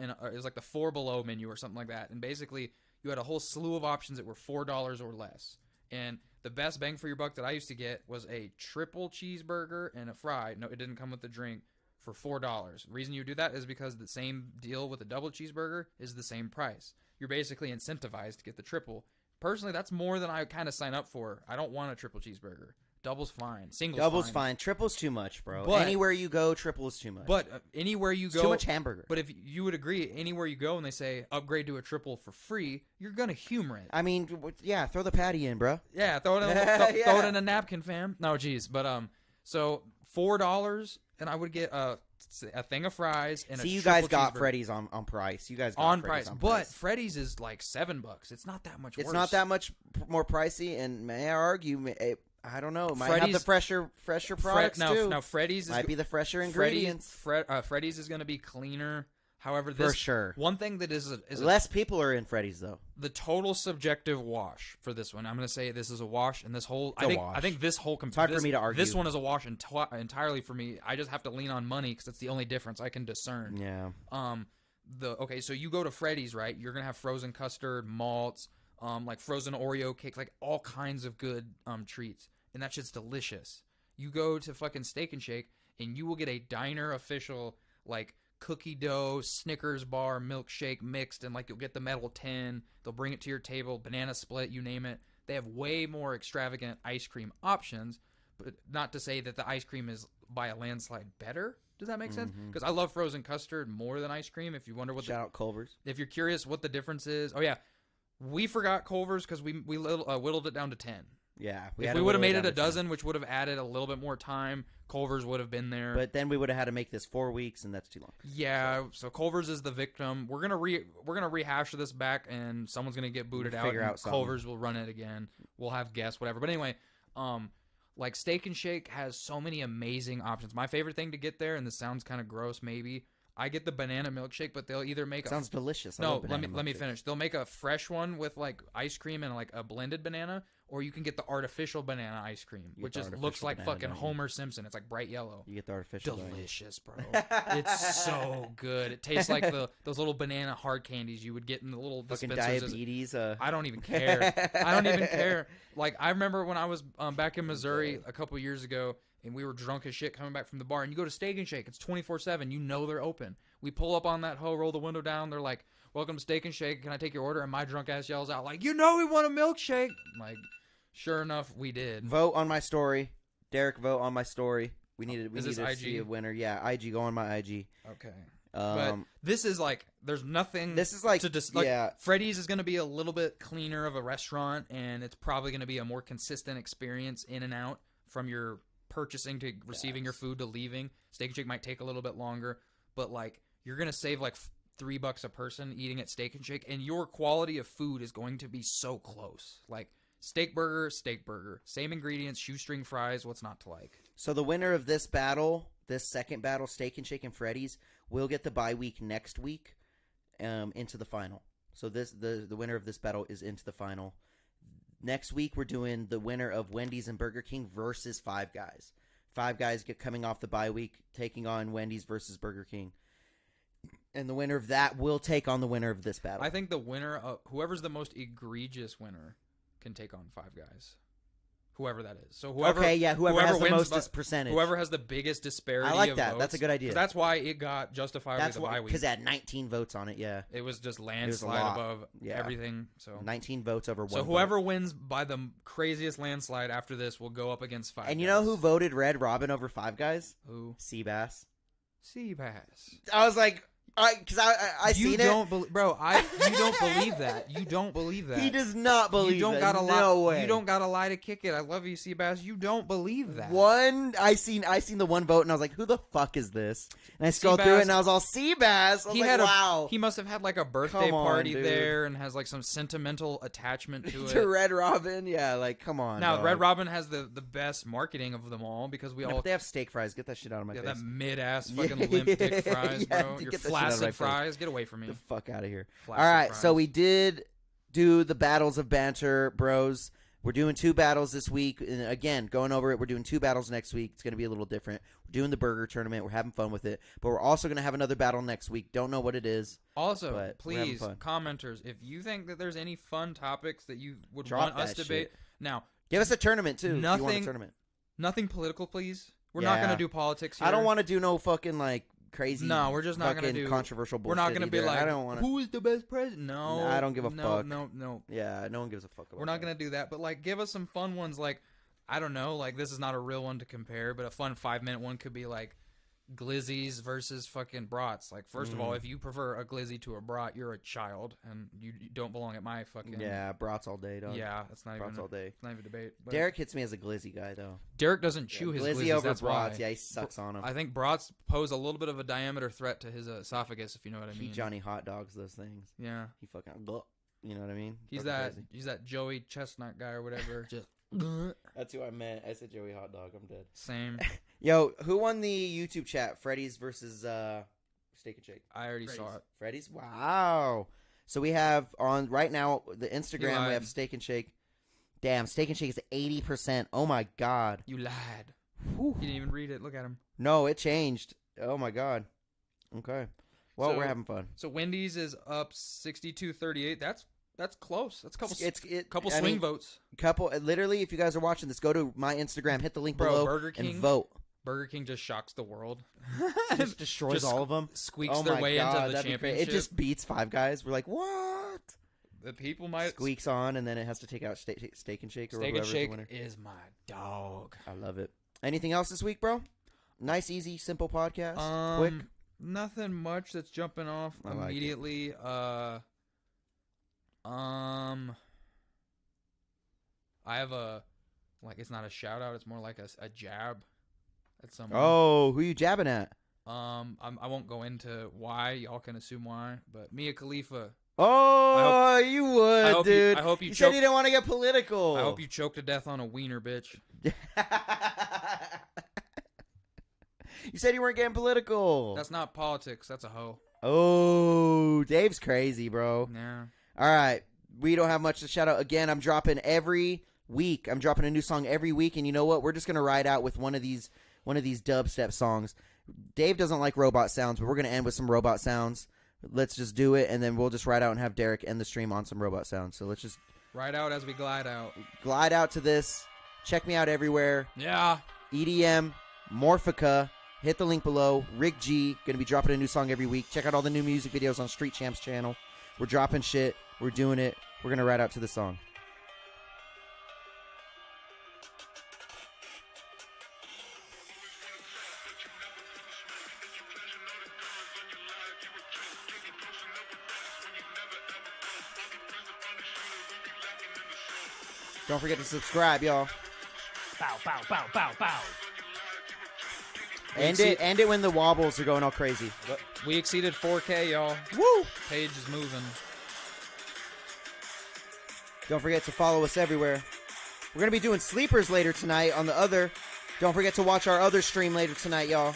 [SPEAKER 2] it was like the 4 below menu or something like that. And basically, you had a whole slew of options that were $4 or less. And the best bang for your buck that I used to get was a triple cheeseburger and a fry. No, it didn't come with the drink for $4. The reason you do that is because the same deal with a double cheeseburger is the same price. You're basically incentivized to get the triple. Personally, that's more than I kind of sign up for. I don't want a triple cheeseburger. Double's fine. Double's
[SPEAKER 1] fine. Triple's too much, bro.
[SPEAKER 2] But,
[SPEAKER 1] anywhere you go, triple is too much.
[SPEAKER 2] But anywhere you go,
[SPEAKER 1] too much hamburger.
[SPEAKER 2] But if you would agree, anywhere you go and they say upgrade to a triple for free, you're gonna humor it.
[SPEAKER 1] I mean, yeah, throw the patty in, bro.
[SPEAKER 2] Yeah, throw it in a napkin, fam. No, geez, but so $4, and I would get a thing of fries and
[SPEAKER 1] you guys got Freddy's on price. You guys got
[SPEAKER 2] on price, but Freddy's is like $7. It's not that much.
[SPEAKER 1] It's not that much more pricey, and may I argue? I don't know. It might have the fresher products too.
[SPEAKER 2] Now Freddy's
[SPEAKER 1] might be the fresher ingredients.
[SPEAKER 2] Freddy's is going to be cleaner. However, this
[SPEAKER 1] for sure.
[SPEAKER 2] One thing that is
[SPEAKER 1] less people are in Freddy's though.
[SPEAKER 2] The total subjective wash for this one. I'm going to say this is a wash, and this whole I think this whole
[SPEAKER 1] it's hard for me to argue.
[SPEAKER 2] This one is a wash entirely for me. I just have to lean on money because it's the only difference I can discern.
[SPEAKER 1] Yeah.
[SPEAKER 2] So you go to Freddy's, right? You're going to have frozen custard, malts, like frozen Oreo cakes, like all kinds of good treats. And that shit's delicious. You go to fucking Steak and Shake, and you will get a diner official, like, cookie dough, Snickers bar, milkshake mixed, and, like, you'll get the metal tin. They'll bring it to your table, banana split, you name it. They have way more extravagant ice cream options, but not to say that the ice cream is, by a landslide, better. Does that make sense? Because I love frozen custard more than ice cream. If you wonder what
[SPEAKER 1] Shout out Culver's.
[SPEAKER 2] If you're curious what the difference is. Oh, yeah. We forgot Culver's because we whittled it down to 10.
[SPEAKER 1] Yeah.
[SPEAKER 2] If we would have made it a dozen, which would have added a little bit more time, Culver's would have been there.
[SPEAKER 1] But then we would have had to make this 4 weeks, and that's too long.
[SPEAKER 2] Yeah, so Culver's is the victim. We're gonna rehash this back, and someone's gonna get booted out.
[SPEAKER 1] Figure
[SPEAKER 2] And
[SPEAKER 1] out something.
[SPEAKER 2] Culver's will run it again. We'll have guests, whatever. But anyway, like Steak and Shake has so many amazing options. My favorite thing to get there, and this sounds kind of gross, maybe. I get the banana milkshake, but they'll either make
[SPEAKER 1] Sounds delicious. I
[SPEAKER 2] No,
[SPEAKER 1] love
[SPEAKER 2] let
[SPEAKER 1] banana
[SPEAKER 2] me
[SPEAKER 1] milkshake.
[SPEAKER 2] finish. They'll make a fresh one with like ice cream and like a blended banana, or you can get the artificial banana ice cream,
[SPEAKER 1] You
[SPEAKER 2] which
[SPEAKER 1] get the
[SPEAKER 2] just looks
[SPEAKER 1] artificial
[SPEAKER 2] like
[SPEAKER 1] banana,
[SPEAKER 2] fucking
[SPEAKER 1] don't you?
[SPEAKER 2] Homer Simpson. It's like bright yellow.
[SPEAKER 1] You get the artificial. don't you?
[SPEAKER 2] Delicious, bro. It's so good. It tastes like those little banana hard candies you would get in the little
[SPEAKER 1] Fucking
[SPEAKER 2] dispensers.
[SPEAKER 1] diabetes.
[SPEAKER 2] I don't even care. I don't even care. Like, I remember when I was back in Missouri a couple years ago, and we were drunk as shit coming back from the bar, and you go to Steak and Shake. It's 24/7. You know they're open. We pull up on that hoe, roll the window down. They're like, "Welcome to Steak and Shake. Can I take your order?" And my drunk ass yells out, like, "You know we want a milkshake." I'm like, sure enough, we did.
[SPEAKER 1] Vote on my story. Deryk, vote on my story. We need
[SPEAKER 2] Is this
[SPEAKER 1] to
[SPEAKER 2] IG?
[SPEAKER 1] see a winner. Yeah, IG. Go on my IG.
[SPEAKER 2] Okay. But
[SPEAKER 1] Um,
[SPEAKER 2] this is like, there's nothing.
[SPEAKER 1] this is like,
[SPEAKER 2] to just
[SPEAKER 1] yeah.
[SPEAKER 2] Freddy's is going to be a little bit cleaner of a restaurant, and it's probably going to be a more consistent experience in and out from your purchasing to receiving your food to leaving. Steak and Shake might take a little bit longer, but like you're going to save like $3 a person eating at Steak and Shake, and your quality of food is going to be so close. Like steak burger, same ingredients, shoestring fries. What's not to like?
[SPEAKER 1] So the winner of this battle, this second battle, Steak and Shake and Freddy's, will get the bye week next week, into the final. So the winner of this battle is into the final. Next week we're doing the winner of Wendy's and Burger King versus Five Guys. Five Guys coming off the bye week, taking on Wendy's versus Burger King. And the winner of that will take on the winner of this battle.
[SPEAKER 2] I think the winner of whoever's the most egregious winner can take on Five Guys. Whoever that is. So whoever
[SPEAKER 1] whoever has the
[SPEAKER 2] wins
[SPEAKER 1] most percentage.
[SPEAKER 2] Whoever has the biggest disparity
[SPEAKER 1] I like
[SPEAKER 2] of
[SPEAKER 1] that.
[SPEAKER 2] votes.
[SPEAKER 1] That's a good idea.
[SPEAKER 2] 'Cause that's why it got justifiably
[SPEAKER 1] That's
[SPEAKER 2] the bye week.
[SPEAKER 1] because it had 19 votes on it. Yeah,
[SPEAKER 2] It was just
[SPEAKER 1] was a
[SPEAKER 2] landslide
[SPEAKER 1] lot.
[SPEAKER 2] above
[SPEAKER 1] Yeah.
[SPEAKER 2] everything. So
[SPEAKER 1] 19 votes over one.
[SPEAKER 2] so
[SPEAKER 1] vote.
[SPEAKER 2] whoever wins by the craziest landslide after this will go up against Five
[SPEAKER 1] And
[SPEAKER 2] Guys.
[SPEAKER 1] you know who voted Red Robin over Five Guys?
[SPEAKER 2] Who?
[SPEAKER 1] Seabass.
[SPEAKER 2] Seabass.
[SPEAKER 1] I was like, because I
[SPEAKER 2] You
[SPEAKER 1] seen
[SPEAKER 2] don't believe, bro. You don't believe that. You don't believe that.
[SPEAKER 1] it. He does not believe.
[SPEAKER 2] You don't
[SPEAKER 1] that.
[SPEAKER 2] gotta lie.
[SPEAKER 1] No way.
[SPEAKER 2] You don't gotta lie to kick it. I love you, Seabass. You don't believe that.
[SPEAKER 1] I seen the one vote and I was like, who the fuck is this? And I scrolled through
[SPEAKER 2] Seabass.
[SPEAKER 1] it and I was all Seabass. I was
[SPEAKER 2] He
[SPEAKER 1] like,
[SPEAKER 2] had
[SPEAKER 1] wow.
[SPEAKER 2] He must have had like a birthday
[SPEAKER 1] Come on,
[SPEAKER 2] party
[SPEAKER 1] dude.
[SPEAKER 2] there and has like some sentimental attachment to
[SPEAKER 1] to
[SPEAKER 2] it.
[SPEAKER 1] Red Robin, yeah, like come on.
[SPEAKER 2] Now,
[SPEAKER 1] dog.
[SPEAKER 2] Red Robin has the best marketing of them all because we
[SPEAKER 1] No,
[SPEAKER 2] all
[SPEAKER 1] but they have steak fries. Get that shit out of my
[SPEAKER 2] yeah,
[SPEAKER 1] face.
[SPEAKER 2] that mid-ass
[SPEAKER 1] Yeah.
[SPEAKER 2] fucking limp dick fries,
[SPEAKER 1] Yeah,
[SPEAKER 2] bro.
[SPEAKER 1] get
[SPEAKER 2] Your
[SPEAKER 1] that shit out of my
[SPEAKER 2] flaccid
[SPEAKER 1] face.
[SPEAKER 2] fries. Get away from me.
[SPEAKER 1] The fuck out of here.
[SPEAKER 2] Flaccid
[SPEAKER 1] All right,
[SPEAKER 2] fries.
[SPEAKER 1] so we did do the battles of banter, bros. We're doing 2 battles this week. And again, going over it, we're doing 2 battles next week. It's going to be a little different. We're doing the burger tournament. We're having fun with it. But we're also going to have another battle next week. Don't know what it is.
[SPEAKER 2] Also,
[SPEAKER 1] but we're having
[SPEAKER 2] please,
[SPEAKER 1] fun.
[SPEAKER 2] commenters, if you think that there's any fun topics that you would
[SPEAKER 1] Drop
[SPEAKER 2] want us
[SPEAKER 1] that
[SPEAKER 2] to debate,
[SPEAKER 1] shit.
[SPEAKER 2] now,
[SPEAKER 1] Give us a tournament, too, if you want a
[SPEAKER 2] Nothing-
[SPEAKER 1] tournament.
[SPEAKER 2] nothing political, please. We're not
[SPEAKER 1] Yeah.
[SPEAKER 2] going to do politics here.
[SPEAKER 1] I don't want to do no fucking, like, crazy
[SPEAKER 2] No, we're just not gonna
[SPEAKER 1] fucking
[SPEAKER 2] do
[SPEAKER 1] controversial bullshit
[SPEAKER 2] We're not going to be
[SPEAKER 1] either.
[SPEAKER 2] like,
[SPEAKER 1] I don't want to.
[SPEAKER 2] who is the best president? No.
[SPEAKER 1] Nah, I don't give a
[SPEAKER 2] no,
[SPEAKER 1] fuck.
[SPEAKER 2] No.
[SPEAKER 1] Yeah, no one gives a fuck about
[SPEAKER 2] We're not
[SPEAKER 1] that.
[SPEAKER 2] going to do that. But, like, give us some fun ones. Like, I don't know. Like, this is not a real one to compare, but a fun 5-minute one could be, like, glizzies versus fucking brats. Like, first of all, if you prefer a glizzy to a brat, you're a child, and you don't belong at my fucking...
[SPEAKER 1] Yeah, brats all day, dog.
[SPEAKER 2] Yeah, that's not
[SPEAKER 1] Brats
[SPEAKER 2] even
[SPEAKER 1] all day.
[SPEAKER 2] it's not even a debate. But
[SPEAKER 1] Derek hits me as a glizzy guy, though.
[SPEAKER 2] Derek doesn't chew his
[SPEAKER 1] glizzy
[SPEAKER 2] glizzies,
[SPEAKER 1] over
[SPEAKER 2] that's
[SPEAKER 1] brats.
[SPEAKER 2] why.
[SPEAKER 1] Yeah, he sucks on them.
[SPEAKER 2] I think brats pose a little bit of a diameter threat to his esophagus, if you know what I
[SPEAKER 1] He
[SPEAKER 2] mean.
[SPEAKER 1] Johnny hot dogs those things.
[SPEAKER 2] Yeah.
[SPEAKER 1] He fucking, you know what I mean?
[SPEAKER 2] He's
[SPEAKER 1] Fucking crazy.
[SPEAKER 2] he's that Joey Chestnut guy or whatever. Just
[SPEAKER 1] That's who I meant. I said Joey hot dog. I'm dead.
[SPEAKER 2] same.
[SPEAKER 1] Yo, who won the YouTube chat? Freddy's versus Steak and Shake.
[SPEAKER 2] I already saw it.
[SPEAKER 1] Freddy's. Wow. So we have on right now the Instagram. We
[SPEAKER 2] lied.
[SPEAKER 1] have Steak and Shake. Damn, Steak and Shake is 80%. Oh my god.
[SPEAKER 2] You lied.
[SPEAKER 1] Whew.
[SPEAKER 2] You didn't even read it. Look at him.
[SPEAKER 1] No, it changed. Oh my god. Okay. Well,
[SPEAKER 2] So-
[SPEAKER 1] we're having fun.
[SPEAKER 2] So Wendy's is up 62-38. That's close. That's a couple
[SPEAKER 1] I
[SPEAKER 2] swing
[SPEAKER 1] mean,
[SPEAKER 2] votes.
[SPEAKER 1] Literally, if you guys are watching this, go to my Instagram, hit the link
[SPEAKER 2] Bro,
[SPEAKER 1] below,
[SPEAKER 2] Burger King-
[SPEAKER 1] and vote.
[SPEAKER 2] Burger King just shocks the world.
[SPEAKER 1] Just destroys
[SPEAKER 2] Just
[SPEAKER 1] all of them.
[SPEAKER 2] Squeaks
[SPEAKER 1] Oh
[SPEAKER 2] their
[SPEAKER 1] my
[SPEAKER 2] way
[SPEAKER 1] god,
[SPEAKER 2] into the
[SPEAKER 1] that'd be great.
[SPEAKER 2] championship.
[SPEAKER 1] It just beats Five Guys. We're like, what?
[SPEAKER 2] the people might
[SPEAKER 1] Squeaks on, and then it has to take out Steak and Shake or
[SPEAKER 2] Steak and
[SPEAKER 1] whoever's the
[SPEAKER 2] Shake
[SPEAKER 1] winner.
[SPEAKER 2] is my dog.
[SPEAKER 1] I love it. Anything else this week, bro? Nice, easy, simple podcast. Quick.
[SPEAKER 2] Nothing much that's jumping off
[SPEAKER 1] I like it.
[SPEAKER 2] immediately. I have a like it's not a shout out. It's more like a jab at someone.
[SPEAKER 1] Oh, who you jabbing at?
[SPEAKER 2] I won't go into why. Y'all can assume why. But Mia Khalifa.
[SPEAKER 1] Oh, you would, dude.
[SPEAKER 2] I hope you
[SPEAKER 1] said
[SPEAKER 2] choke-
[SPEAKER 1] you didn't want to get political.
[SPEAKER 2] I hope you choke to death on a wiener, bitch.
[SPEAKER 1] You said you weren't getting political.
[SPEAKER 2] That's not politics. That's a hoe.
[SPEAKER 1] Oh, Dave's crazy, bro.
[SPEAKER 2] Yeah.
[SPEAKER 1] All right. We don't have much to shout out. Again, I'm dropping every week. I'm dropping a new song every week, and you know what? We're just gonna ride out with one of these dubstep songs. Dave doesn't like robot sounds, but we're gonna end with some robot sounds. Let's just do it, and then we'll just ride out and have Deryk end the stream on some robot sounds. So let's just
[SPEAKER 2] Ride out as we glide out.
[SPEAKER 1] glide out to this. Check me out everywhere.
[SPEAKER 2] Yeah.
[SPEAKER 1] EDM, Morphica. Hit the link below. Rick G. Going to be dropping a new song every week. Check out all the new music videos on Street Champs channel. We're dropping shit. We're doing it. We're going to ride out to the song. Don't forget to subscribe, y'all.
[SPEAKER 5] Bow, bow, bow, bow, bow.
[SPEAKER 1] End it when the wobbles are going all crazy.
[SPEAKER 2] We exceeded 4K, y'all.
[SPEAKER 1] Woo!
[SPEAKER 2] Page is moving.
[SPEAKER 1] Don't forget to follow us everywhere. We're going to be doing sleepers later tonight on the other. Don't forget to watch our other stream later tonight, y'all.